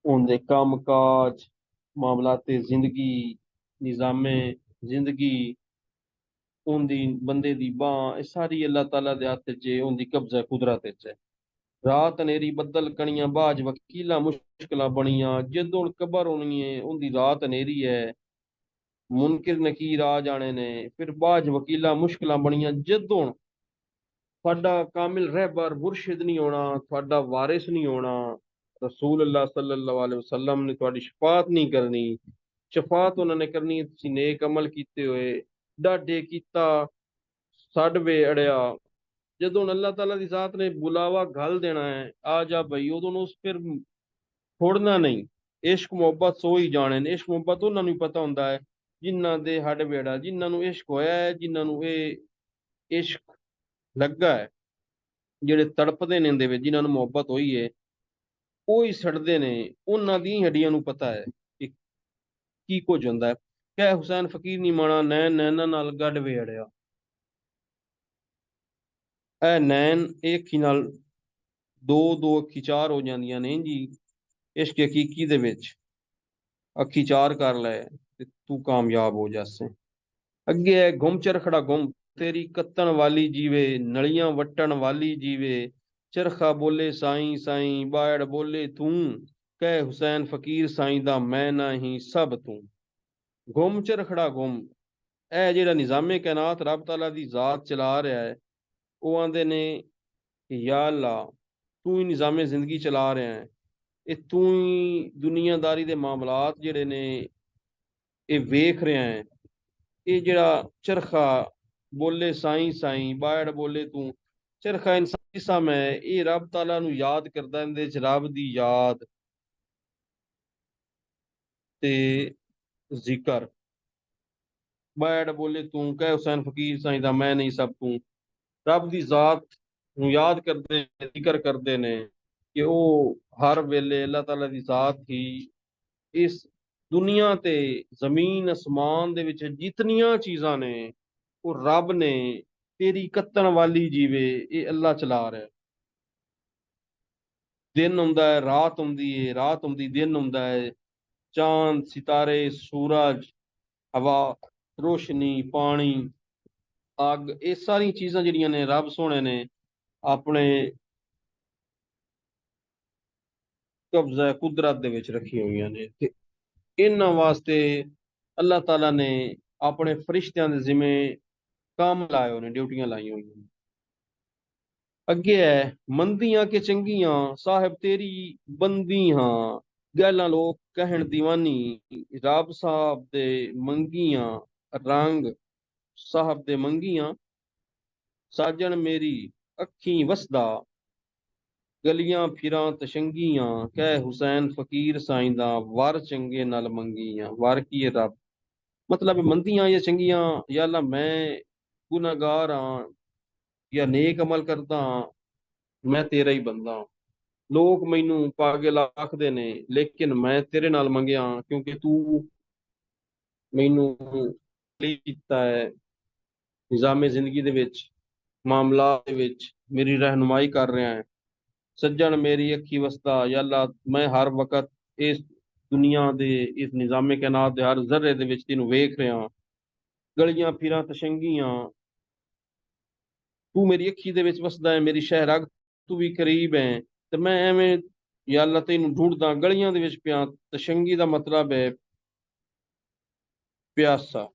ਉਹਦੇ ਕੰਮ ਕਾਜ, ਮਾਮਲਾਤੇ ਜ਼ਿੰਦਗੀ, ਨਿਜ਼ਾਮੇ ਜ਼ਿੰਦਗੀ, ਉਹਦੀ ਬੰਦੇ ਦੀ ਬਾਂਹ, ਇਹ ਸਾਰੀ ਅੱਲਾਹ ਤਾਲਾ ਦੇ ਹੱਥ 'ਚ, ਉਹਦੀ ਕਬਜ਼ਾ ਕੁਦਰਤ 'ਚ ਹੈ। ਰਾਤ ਹਨੇਰੀ ਬੱਦਲ ਕਣੀਆਂ, ਬਾਝ ਵਕੀਲਾਂ ਮੁਸ਼ਕਲਾਂ ਬਣੀਆਂ। ਜਦੋਂ ਕਬਰ ਹੋਣੀ ਹੈ, ਉਹਦੀ ਰਾਤ ਹਨੇਰੀ ਹੈ, ਮੁਨਕਿਰ ਨਕੀਰ ਆ ਜਾਣੇ ਨੇ, ਫਿਰ ਬਾਝ ਵਕੀਲਾਂ ਮੁਸ਼ਕਲਾਂ ਬਣੀਆਂ। ਜਦੋਂ ਤੁਹਾਡਾ ਕਾਮਿਲ ਰਹਿਬਰ ਮੁਰਸ਼ਿਦ ਨਹੀਂ ਹੋਣਾ, ਤੁਹਾਡਾ ਵਾਰਿਸ ਨਹੀਂ ਹੋਣਾ, ਰਸੂਲ ਅੱਲਾਹ ਸੱਲੱਲਾਹੁ ਅਲੈਹਿ ਵਸੱਲਮ ਨੇ ਤੁਹਾਡੀ ਸ਼ਫਾਤ ਨਹੀਂ ਕਰਨੀ। ਸ਼ਫਾਤ ਉਹਨਾਂ ਨੇ ਕਰਨੀ ਤੁਸੀਂ ਨੇਕ ਅਮਲ ਕੀਤੇ ਹੋਏ, ਡਾਢੇ ਕੀਤਾ ਛੱਡ ਵੇ ਅੜਿਆ। ਜਦੋਂ ਅੱਲਾਹ ਤਾਲਾ ਦੀ ਜ਼ਾਤ ਨੇ ਬੁਲਾਵਾ ਘੱਲ ਦੇਣਾ ਹੈ, ਆ ਜਾ ਬਈ, ਉਦੋਂ ਉਸ ਫਿਰ ਛੋੜਨਾ ਨਹੀਂ। ਇਸ਼ਕ ਮੁਹੱਬਤ ਸੋ ਹੀ ਜਾਣੇ ਨੇ। ਇਸ਼ਕ ਮੁਹੱਬਤ ਉਹਨਾਂ ਨੂੰ ਪਤਾ ਹੁੰਦਾ ਹੈ ਜਿਨ੍ਹਾਂ ਦੇ ਹੱਡ ਵੇੜਾ, ਜਿਨ੍ਹਾਂ ਨੂੰ ਇਸ਼ਕ ਹੋਇਆ ਹੈ, ਜਿਨ੍ਹਾਂ ਨੂੰ ਇਹ ਇਸ਼ਕ ਲੱਗਾ ਹੈ, ਜਿਹੜੇ ਤੜਪਦੇ ਨੇ ਇਹਦੇ ਵਿੱਚ, ਜਿਨ੍ਹਾਂ ਨੂੰ ਮੁਹੱਬਤ ਹੋਈ ਹੈ, ਉਹ ਹੀ ਸੜਦੇ ਨੇ। ਉਹਨਾਂ ਦੀ ਹੱਡੀਆਂ ਨੂੰ ਪਤਾ ਹੈ ਕਿ ਕੀ ਕੁਝ ਹੁੰਦਾ ਹੈ। ਕਹਿ ਹੁਸੈਨ ਫਕੀਰ ਨੀ ਮਾਣਾ ਨੈਣ ਨੈਣਾ ਨਾਲ ਗੱਡ ਵੇੜਿਆ। ਇਹ ਨੈਣ ਇਹ ਅੱਖੀ ਨਾਲ ਦੋ ਦੋ ਅੱਖੀ ਚਾਰ ਹੋ ਜਾਂਦੀਆਂ ਨੇ ਜੀ ਇਸ਼ਕ ਹਕੀਕੀ ਦੇ ਵਿੱਚ। ਅੱਖੀ ਚਾਰ ਕਰ ਲੈ ਤੇ ਤੂੰ ਕਾਮਯਾਬ ਹੋ ਜਾਸੇ। ਅੱਗੇ ਹੈ ਗੁੰਮ ਚਰਖੜਾ ਗੁੰਮ, ਤੇਰੀ ਕੱਤਣ ਵਾਲੀ ਜੀਵੇ, ਨਲੀਆਂ ਵੱਟਣ ਵਾਲੀ ਜੀਵੇ, ਚਰਖਾ ਬੋਲੇ ਸਾਈਂ ਸਾਈਂ, ਬਾੜ ਬੋਲੇ ਤੂੰ, ਕਹਿ ਹੁਸੈਨ ਫਕੀਰ ਸਾਈਂ ਦਾ ਮੈਂ ਨਹੀਂ ਸਭ ਤੂੰ। ਗੁੰਮ ਚ ਰਖੜਾ ਗੁੰਮ। ਇਹ ਜਿਹੜਾ ਨਿਜ਼ਾਮੇ ਕਾਇਨਾਤ ਰੱਬ ਤਾਲਾ ਦੀ ਜ਼ਾਤ ਚਲਾ ਰਿਹਾ ਹੈ, ਉਹ ਆਂਦੇ ਨੇ ਕਿ ਯਾ ਅੱਲਾ, ਤੂੰ ਹੀ ਨਿਜ਼ਾਮੇ ਜ਼ਿੰਦਗੀ ਚਲਾ ਰਿਹਾ ਹੈ, ਇਹ ਤੂੰ ਹੀ ਦੁਨੀਆਦਾਰੀ ਦੇ ਮਾਮਲਾਤ ਜਿਹੜੇ ਨੇ ਇਹ ਵੇਖ ਰਿਹਾ ਹੈ। ਇਹ ਜਿਹੜਾ ਚਰਖਾ ਬੋਲੇ ਸਾਈਂ ਸਾਈਂ, ਬਾੜ ਬੋਲੇ ਤੂੰ, ਚਰਖਾ ਇਨਸਾਨੀ ਸਮ ਹੈ, ਇਹ ਰੱਬ ਤਾਲਾ ਨੂੰ ਯਾਦ ਕਰਦਾ, ਇਹਦੇ ਚ ਰੱਬ ਦੀ ਯਾਦ ਤੇ ਜ਼ਿਕਰ। ਬਾੜ ਬੋਲੇ ਤੂੰ ਕਹਿ ਹੁਸੈਨ ਫਕੀਰ ਸਾਈਂ ਦਾ ਮੈਂ ਨਹੀਂ ਸਭ ਤੂੰ। ਰੱਬ ਦੀ ਜ਼ਾਤ ਨੂੰ ਯਾਦ ਕਰਦੇ ਨੇ, ਜ਼ਿਕਰ ਕਰਦੇ ਨੇ ਕਿ ਉਹ ਹਰ ਵੇਲੇ ਅੱਲਾਹ ਤਾਲਾ ਦੀ ਜ਼ਾਤ ਹੀ ਇਸ ਦੁਨੀਆ ਤੇ ਜ਼ਮੀਨ ਅਸਮਾਨ ਦੇ ਵਿੱਚ ਜਿਤਨੀਆਂ ਚੀਜ਼ਾਂ ਨੇ, ਉਹ ਰੱਬ ਨੇ ਤੇਰੀ ਕੱਤਣ ਵਾਲੀ ਜੀਵੇ, ਇਹ ਅੱਲਾ ਚਲਾ ਰਿਹਾ। ਦਿਨ ਹੁੰਦਾ ਹੈ, ਰਾਤ ਹੁੰਦੀ ਹੈ, ਰਾਤ ਹੁੰਦੀ ਦਿਨ ਹੁੰਦਾ ਹੈ। ਚਾਂਦ, ਸਿਤਾਰੇ, ਸੂਰਜ, ਹਵਾ, ਰੋਸ਼ਨੀ, ਪਾਣੀ, ਅੱਗ, ਇਹ ਸਾਰੀਆਂ ਚੀਜ਼ਾਂ ਜਿਹੜੀਆਂ ਨੇ ਰੱਬ ਸੋਹਣੇ ਨੇ ਆਪਣੇ ਕਬਜ਼ਾ ਕੁਦਰਤ ਦੇ ਵਿੱਚ ਰੱਖੀਆਂ ਹੋਈਆਂ ਨੇ। ਤੇ ਇਹਨਾਂ ਵਾਸਤੇ ਅੱਲਾਹ ਤਾਲਾ ਨੇ ਆਪਣੇ ਫਰਿਸ਼ਤਿਆਂ ਦੇ ਜ਼ਿੰਮੇ ਕੰਮ ਲਾਏ ਹੋਏ ਨੇ, ਡਿਊਟੀਆਂ ਲਾਈਆਂ ਹੋਈਆਂ ਨੇ। ਅੱਗੇ ਹੈ ਮੰਦੀਆਂ ਕਿ ਚੰਗੀਆਂ ਸਾਹਿਬ ਤੇਰੀ ਬੰਦੀ ਹਾਂ, ਗੈਲਾਂ ਲੋਕ ਕਹਿਣ ਦੀਵਾਨੀ, ਰੱਬ ਸਾਹਿਬ ਦੇ ਮੰਗੀਆਂ ਰੰਗ, ਸਾਹਿਬ ਦੇ ਮੰਗੀਆਂ ਸਾਜਣ ਮੇਰੀ ਅੱਖੀਂ ਵਸਦਾ, ਗਲੀਆਂ ਫਿਰਾਂ ਤਸ਼ੰਗੀਆਂ ਕਹਿ ਹੁਸੈਨ ਫਕੀਰ ਸਾਈਂ ਦਾ ਵਰ ਚੰਗੇ ਨਾਲ ਮੰਗੀਆਂ। ਵਰ ਕੀ ਹੈ ਰੱਬ, ਮਤਲਬ ਮੰਦੀਆਂ ਜਾਂ ਚੰਗੀਆਂ, ਯਾ ਅੱਲਾ ਮੈਂ ਗੁਨਾਹਗਾਰ ਹਾਂ ਜਾਂ ਨੇਕ ਅਮਲ ਕਰਦਾ ਹਾਂ, ਮੈਂ ਤੇਰਾ ਹੀ ਬੰਦਾ ਹਾਂ। ਲੋਕ ਮੈਨੂੰ ਪਾਗਲ ਆਖਦੇ ਨੇ, ਲੇਕਿਨ ਮੈਂ ਤੇਰੇ ਨਾਲ ਮੰਗਿਆ ਕਿਉਂਕਿ ਤੂੰ ਮੈਨੂੰ ਕੀਤਾ ਹੈ ਨਿਜ਼ਾਮੇ ਜ਼ਿੰਦਗੀ ਦੇ ਵਿੱਚ, ਮਾਮਲਾ ਦੇ ਵਿੱਚ ਮੇਰੀ ਰਹਿਨੁਮਾਈ ਕਰ ਰਿਹਾ ਹੈ। ਸੱਜਣ ਮੇਰੀ ਅੱਖੀ ਵਸਦਾ, ਯਾ ਅੱਲਾ ਮੈਂ ਹਰ ਵਕਤ ਇਸ ਦੁਨੀਆ ਦੇ ਇਸ ਨਿਜ਼ਾਮੇ ਕਾਇਨਾਤ ਦੇ ਹਰ ਜ਼ਰਰੇ ਦੇ ਵਿੱਚ ਤੈਨੂੰ ਵੇਖ ਰਿਹਾ। ਗਲੀਆਂ ਫਿਰਾਂ ਤਸ਼ੰਗੀਆਂ, ਤੂੰ ਮੇਰੀ ਅੱਖੀ ਦੇ ਵਿੱਚ ਵਸਦਾ ਹੈ, ਮੇਰੀ ਸ਼ਹਿਰਗ ਤੂੰ ਵੀ ਕਰੀਬ ਹੈ, ਤੇ ਮੈਂ ਐਵੇਂ ਯਾ ਅੱਲਾ ਤੈਨੂੰ ਢੂੰਡਦਾ ਗਲੀਆਂ ਦੇ ਵਿੱਚ ਪਿਆ। ਤਸ਼ੰਗੀ ਦਾ ਮਤਲਬ ਹੈ ਪਿਆਸਾ।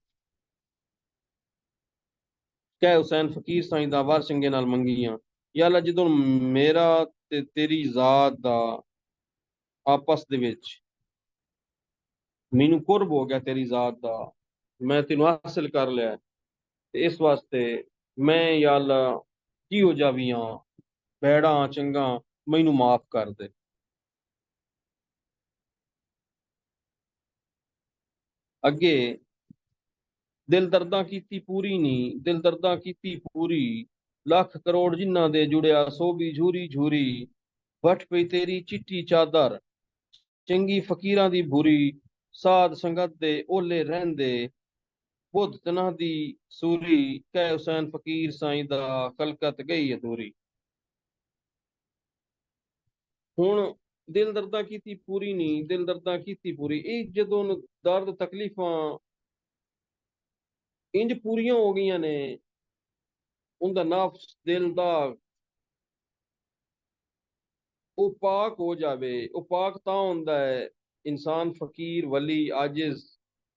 ਕਹਿ ਹੁਸੈਨ ਫਕੀਰ ਸਾਈਂ ਦਾ ਵਾਰ ਚੰਗੇ ਨਾਲ ਮੰਗੀਆਂ। ਯਾ ਅੱਲਾ ਜਦੋਂ ਮੇਰਾ ਤੇ ਤੇਰੀ ਜ਼ਾਤ ਦਾ ਆਪਸ ਦੇ ਵਿੱਚ ਮੈਨੂੰ ਕੁਰਬ ਹੋ ਗਿਆ, ਤੇਰੀ ਜ਼ਾਤ ਦਾ ਮੈਂ ਤੈਨੂੰ ਹਾਸਿਲ ਕਰ ਲਿਆ, ਤੇ ਇਸ ਵਾਸਤੇ ਮੈਂ ਯਾ ਅੱਲਾ ਕੀ ਹੋ ਜਾਵੀ ਹਾਂ, ਭੈੜਾ ਚੰਗਾ ਮੈਨੂੰ ਮਾਫ ਕਰ ਦੇ। ਅੱਗੇ ਦਿਲ ਦਰਦਾਂ ਕੀਤੀ ਪੂਰੀ ਨੀ, ਦਿਲ ਦਰਦਾਂ ਕੀਤੀ ਪੂਰੀ, ਲੱਖ ਕਰੋੜ ਜਿਨ੍ਹਾਂ ਦੇ ਜੁੜਿਆ ਸੋ ਵੀ ਝੂਰੀ ਝੂਰੀ, ਵੱਟ ਪਈ ਤੇਰੀ ਚਿੱਟੀ ਚਾਦਰ, ਚੰਗੀ ਫਕੀਰਾਂ ਦੀ ਬੁਰੀ, ਸਾਧ ਸੰਗਤ ਦੇ ਓਲੇ ਰਹਿੰਦੇ, ਬੁੱਧ ਤਨਾਂ ਦੀ ਸੂਰੀ, ਕਹਿ ਹੁਸੈਨ ਫਕੀਰ ਸਾਈਂ ਦਾ ਖਲਕਤ ਗਈ ਅਧੂਰੀ। ਹੁਣ ਦਿਲ ਦਰਦਾਂ ਕੀਤੀ ਪੂਰੀ ਨੀ, ਦਿਲ ਦਰਦਾਂ ਕੀਤੀ ਪੂਰੀ, ਇਹ ਜਦੋਂ ਦਰਦ ਤਕਲੀਫਾਂ ਇੰਜ ਪੂਰੀਆਂ ਹੋ ਗਈਆਂ ਨੇ, ਉਹਦਾ ਨਫਸ ਦਿਲ ਦਾ ਉਹ ਪਾਕ ਹੋ ਜਾਵੇ। ਉਹ ਪਾਕ ਤਾਂ ਹੁੰਦਾ ਹੈ ਇਨਸਾਨ ਫਕੀਰ ਵਲੀ ਆਜਿਜ਼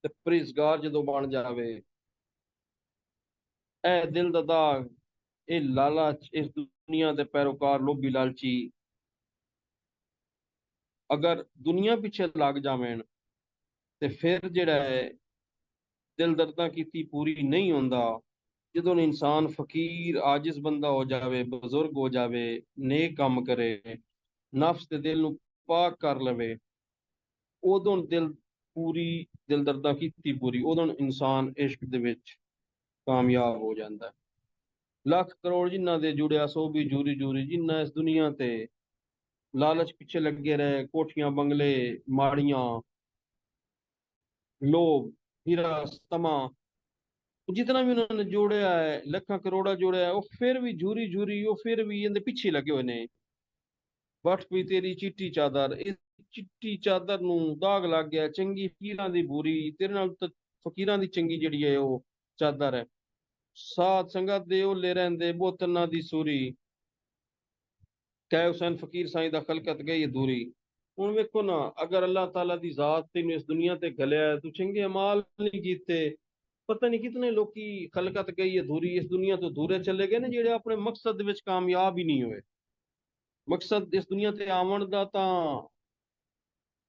ਤੇ ਪਰਹੇਜ਼ਗਾਰ ਜਦੋਂ ਬਣ ਜਾਵੇ। ਇਹ ਦਿਲ ਦਾ ਦਾਗ, ਇਹ ਲਾਲਚ, ਇਸ ਦੁਨੀਆ ਦੇ ਪੈਰੋਕਾਰ ਲੋਭੀ ਲਾਲਚੀ ਅਗਰ ਦੁਨੀਆ ਪਿੱਛੇ ਲੱਗ ਜਾਵਣ, ਤੇ ਫਿਰ ਜਿਹੜਾ ਹੈ ਦਿਲ ਦਰਦਾਂ ਕੀਤੀ ਪੂਰੀ ਨਹੀਂ ਹੁੰਦਾ। ਜਦੋਂ ਇਨਸਾਨ ਫਕੀਰ ਆਜਿਜ਼ ਬੰਦਾ ਹੋ ਜਾਵੇ, ਬਜ਼ੁਰਗ ਹੋ ਜਾਵੇ, ਨੇਕ ਕੰਮ ਕਰੇ, ਨਫਸ ਤੇ ਦਿਲ ਨੂੰ ਪਾਕ ਕਰ ਲਵੇ, ਉਦੋਂ ਦਿਲ ਪੂਰੀ, ਦਿਲ ਦਰਦਾਂ ਕੀਤੀ ਪੂਰੀ, ਉਦੋਂ ਇਨਸਾਨ ਇਸ਼ਕ ਦੇ ਵਿੱਚ ਕਾਮਯਾਬ ਹੋ ਜਾਂਦਾ ਹੈ। ਲੱਖ ਕਰੋੜ ਜਿਨ੍ਹਾਂ ਦੇ ਜੁੜਿਆ ਸੋ ਵੀ ਜੂਰੀ ਜੂਰੀ, ਜਿਨ੍ਹਾਂ ਇਸ ਦੁਨੀਆ ਤੇ ਲਾਲਚ ਪਿੱਛੇ ਲੱਗੇ ਰਹੇ, ਕੋਠੀਆਂ ਬੰਗਲੇ ਮਾੜੀਆਂ, ਲੋਭ, ਹੀਰਾ ਤਮਾ, ਜਿਤਨਾ ਵੀ ਉਹਨਾਂ ਨੇ ਜੋੜਿਆ ਹੈ, ਲੱਖਾਂ ਕਰੋੜਾ ਜੋੜਿਆ ਹੈ, ਉਹ ਫਿਰ ਵੀ ਜੂਰੀ ਜੂਰੀ, ਉਹ ਫਿਰ ਵੀ ਇਹਦੇ ਪਿੱਛੇ ਲੱਗੇ ਹੋਏ ਨੇ। ਵੱਟ ਪਈ ਤੇਰੀ ਚਿੱਟੀ ਚਾਦਰ, ਇਹ ਚਿੱਟੀ ਚਾਦਰ ਨੂੰ ਦਾਗ ਲੱਗ ਗਿਆ, ਚੰਗੀ ਫਕੀਰਾਂ ਦੀ ਬੁਰੀ, ਤੇਰੇ ਨਾਲ ਤਾਂ ਫਕੀਰਾਂ ਦੀ ਚੰਗੀ ਜਿਹੜੀ ਹੈ ਉਹ ਚਾਦਰ ਹੈ। ਸਾਧ ਸੰਗਤ ਦੇ ਓਲੇ ਰਹਿੰਦੇ, ਬੋਤਲਾਂ ਦੀ ਸੂਰੀ, ਕਹਿ ਹੁਸੈਨ ਫਕੀਰ ਸਾਈਂ ਦਾ ਖਲਕਤ ਗਈ ਅਧੂਰੀ। ਹੁਣ ਵੇਖੋ ਨਾ, ਅਗਰ ਅੱਲਾਹ ਤਾਲਾ ਦੀ ਜ਼ਾਤ ਤੈਨੂੰ ਇਸ ਦੁਨੀਆ ਤੇ ਘਲਿਆ ਹੈ, ਤੂੰ ਚੰਗੇ ਅਮਾਲ ਨਹੀਂ ਕੀਤੇ, ਪਤਾ ਨਹੀਂ ਕਿਤਨੇ ਲੋਕੀ ਖਲਕਤ ਗਈ ਅਧੂਰੀ, ਇਸ ਦੁਨੀਆ ਤੋਂ ਦੂਰੇ ਚਲੇ ਗਏ ਨੇ, ਜਿਹੜੇ ਆਪਣੇ ਮਕਸਦ ਦੇ ਵਿੱਚ ਕਾਮਯਾਬ ਹੀ ਨਹੀਂ ਹੋਏ। ਮਕਸਦ ਇਸ ਦੁਨੀਆ ਤੇ ਆਉਣ ਦਾ ਤਾਂ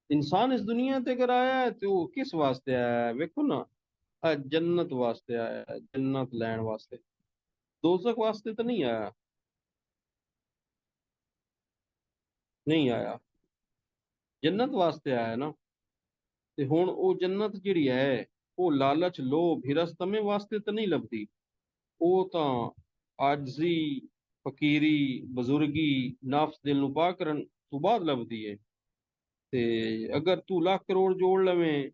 ਇਨਸਾਨ ਇਸ ਦੁਨੀਆ ਤੇ ਕਰਾਇਆ ਹੈ, ਤੇ ਉਹ ਕਿਸ ਵਾਸਤੇ ਆਇਆ ਹੈ? ਵੇਖੋ ਨਾ, ਜन्नत वास्ते आया है, जन्नत लैण वास्ते, दोजख वास्ते तो नहीं आया। नहीं आया, जन्नत वास्ते आया ना। ਤੇ ਹੁਣ ਉਹ ਜੰਨਤ ਜਿਹੜੀ ਹੈ, ਉਹ ਲਾਲਚ ਲੋਭ ਹਿਰਸ ਤਮੇ ਵਾਸਤੇ ਤਾਂ ਨਹੀਂ ਲੱਭਦੀ। ਉਹ ਤਾਂ ਆਜਜ਼ੀ, ਫਕੀਰੀ, ਬਜ਼ੁਰਗੀ, ਨਫਸ ਦਿਲ ਨੂੰ ਪਾ ਕਰਨ ਤੋਂ ਬਾਅਦ ਲੱਭਦੀ ਹੈ। ਤੇ ਅਗਰ ਤੂੰ ਲੱਖ ਕਰੋੜ ਜੋੜ ਲਵੇਂ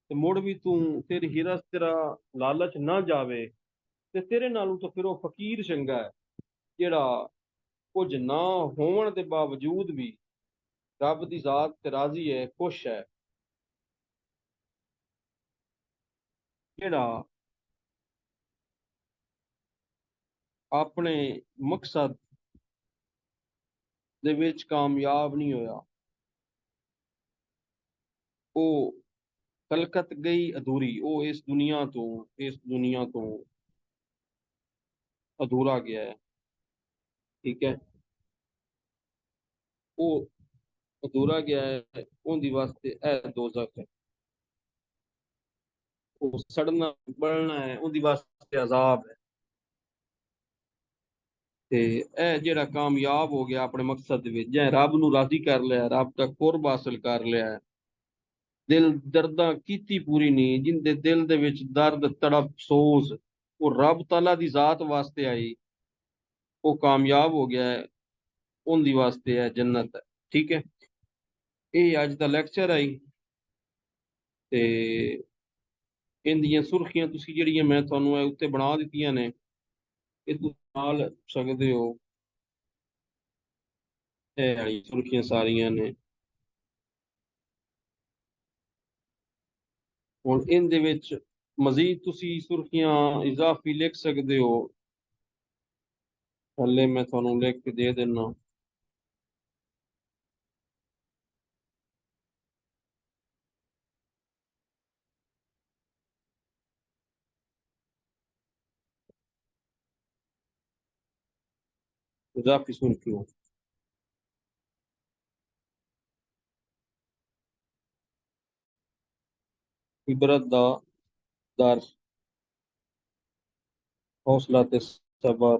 ਤੇ ਮੁੜ ਵੀ ਤੂੰ ਤੇਰੀ ਹਿਰਸ ਤੇਰਾ ਲਾਲਚ ਨਾ ਜਾਵੇ, ਤੇ ਤੇਰੇ ਨਾਲੋਂ ਤਾਂ ਫਿਰ ਉਹ ਫਕੀਰ ਚੰਗਾ ਹੈ, ਜਿਹੜਾ ਕੁਝ ਨਾ ਹੋਣ ਦੇ ਬਾਵਜੂਦ ਵੀ ਰੱਬ ਦੀ ਜ਼ਾਤ ਤੇ ਰਾਜ਼ੀ ਹੈ, ਖੁਸ਼ ਹੈ, ਜਿਹੜਾ ਆਪਣੇ ਮਕਸਦ ਦੇ ਵਿੱਚ ਕਾਮਯਾਬ ਨਹੀਂ ਹੋਇਆ। ਉਹ ਕਲਕਤ ਗਈ ਅਧੂਰੀ, ਉਹ ਇਸ ਦੁਨੀਆ ਤੋਂ ਅਧੂਰਾ ਗਿਆ ਹੈ। ਠੀਕ ਹੈ, ਉਹ ਅਧੂਰਾ ਗਿਆ ਹੈ, ਉਹਦੀ ਵਾਸਤੇ ਇਹ ਦੋਜ਼ਖ ਹੈ। ਉਹ ਸੜਨਾ ਬਲਣਾ ਹੈ, ਉਹਦੀ ਵਾਸਤੇ ਅਜ਼ਾਬ ਹੈ। ਤੇ ਇਹ ਜਿਹੜਾ ਕਾਮਯਾਬ ਹੋ ਗਿਆ ਆਪਣੇ ਮਕਸਦ ਦੇ ਵਿੱਚ, ਜਾਂ ਰੱਬ ਨੂੰ ਰਾਜ਼ੀ ਕਰ ਲਿਆ, ਰੱਬ ਦਾ ਕੁਰਬ ਹਾਸਲ ਕਰ ਲਿਆ, ਦਿਲ ਦਰਦਾਂ ਕੀਤੀ ਪੂਰੀ ਨਹੀਂ, ਜਿੰਦੇ ਦਿਲ ਦੇ ਵਿੱਚ ਦਰਦ ਤੜਪ ਸੋਜ਼ ਉਹ ਰੱਬ ਤਾਲਾ ਦੀ ਜ਼ਾਤ ਵਾਸਤੇ ਆਈ, ਉਹ ਕਾਮਯਾਬ ਹੋ ਗਿਆ ਹੈ, ਉਹਦੀ ਵਾਸਤੇ ਹੈ ਜੰਨਤ ਹੈ। ਠੀਕ ਹੈ, ਇਹ ਅੱਜ ਦਾ ਲੈਕਚਰ ਆਈ, ਤੇ ਇਹਦੀਆਂ ਸੁਰਖੀਆਂ ਤੁਸੀਂ ਜਿਹੜੀਆਂ ਮੈਂ ਤੁਹਾਨੂੰ ਇਹ ਉੱਤੇ ਬਣਾ ਦਿੱਤੀਆਂ ਨੇ, ਇਹ ਤੁਸੀਂ ਨਾਲ ਸਕਦੇ ਹੋ। ਇਹ ਵਾਲੀ ਸੁਰਖੀਆਂ ਸਾਰੀਆਂ ਨੇ। ਹੁਣ ਇਹਦੇ ਵਿੱਚ ਮਜ਼ੀਦ ਤੁਸੀਂ ਸੁਰਖੀਆਂ ਇਜ਼ਾਫੀ ਲਿਖ ਸਕਦੇ ਹੋ, ਥੱਲੇ ਮੈਂ ਤੁਹਾਨੂੰ ਲਿਖ ਕੇ ਦੇ ਦੇਣਾ। इजाफी सुर्खियों, इबरत दा दर्स, हौसला ते सबर,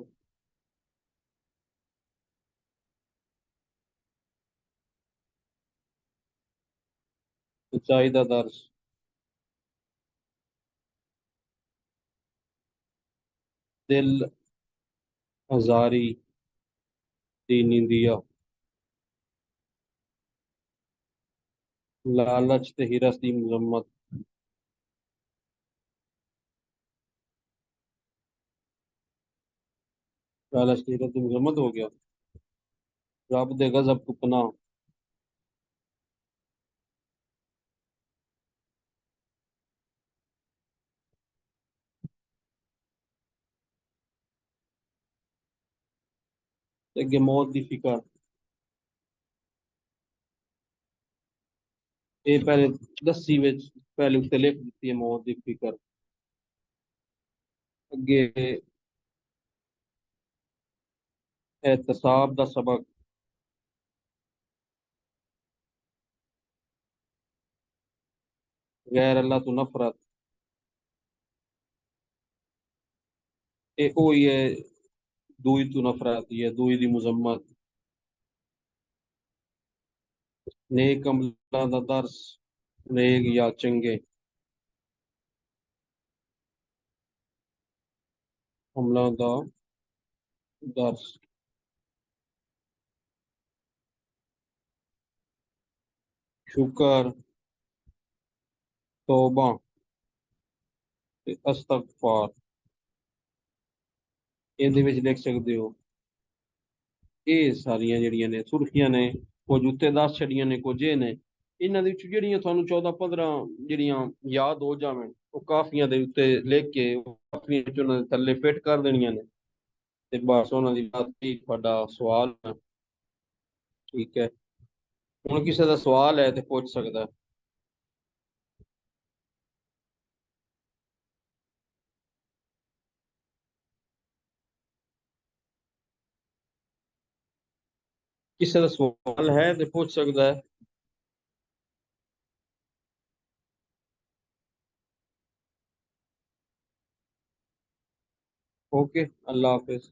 सच्चाई दा दर्स, दिल आजारी दी निंदिया, लालच ते हिरस दी मजम्मत, लालच ते हिरस दी मजम्मत हो गया, रब दे गजब तो पनाह, ते अगे मौत दी फिकर। ये पहले दस्सी विच पहले उत्ते लिख दी है मौत दी फिकर। अगे एहतसाब दा सबक, गैर अल्लाह तो नफरत, ये वही है, दूई तो नफरत ही है, दूई दी मजम्मत, नेक अमला दा दर्स, नेक या चंगे अमला दा दर्स, शुक्र, तौबा ते अस्तगफार। ਇਹਦੇ ਵਿੱਚ ਲਿਖ ਸਕਦੇ ਹੋ। ਇਹ ਸਾਰੀਆਂ ਜਿਹੜੀਆਂ ਨੇ ਸੁਰਖੀਆਂ ਨੇ, ਕੁਝ ਉੱਤੇ ਦੱਸ ਛੜੀਆਂ ਨੇ, ਕੁਝ ਇਹ ਨੇ। ਇਹਨਾਂ ਦੇ ਵਿੱਚ ਜਿਹੜੀਆਂ ਤੁਹਾਨੂੰ 14-15 ਜਿਹੜੀਆਂ ਯਾਦ ਹੋ ਜਾਵਣ, ਉਹ ਕਾਫੀਆਂ ਦੇ ਉੱਤੇ ਲਿਖ ਕੇ ਕਾਫੀਆਂ ਵਿੱਚ ਉਹਨਾਂ ਦੇ ਥੱਲੇ ਫਿੱਟ ਕਰ ਦੇਣੀਆਂ ਨੇ, ਤੇ ਬਸ ਉਹਨਾਂ ਦੀ ਬਾਤ ਹੀ ਤੁਹਾਡਾ ਸਵਾਲ ਹੈ। ਠੀਕ ਹੈ। ਹੁਣ ਕਿਸੇ ਦਾ ਸਵਾਲ ਹੈ ਤੇ ਪੁੱਛ ਸਕਦਾ ਹੈ। ਕਿਸੇ ਦਾ ਸਵਾਲ ਹੈ ਤੇ ਪੁੱਛ ਸਕਦਾ ਹੈ। ओके, अल्लाह हाफिज।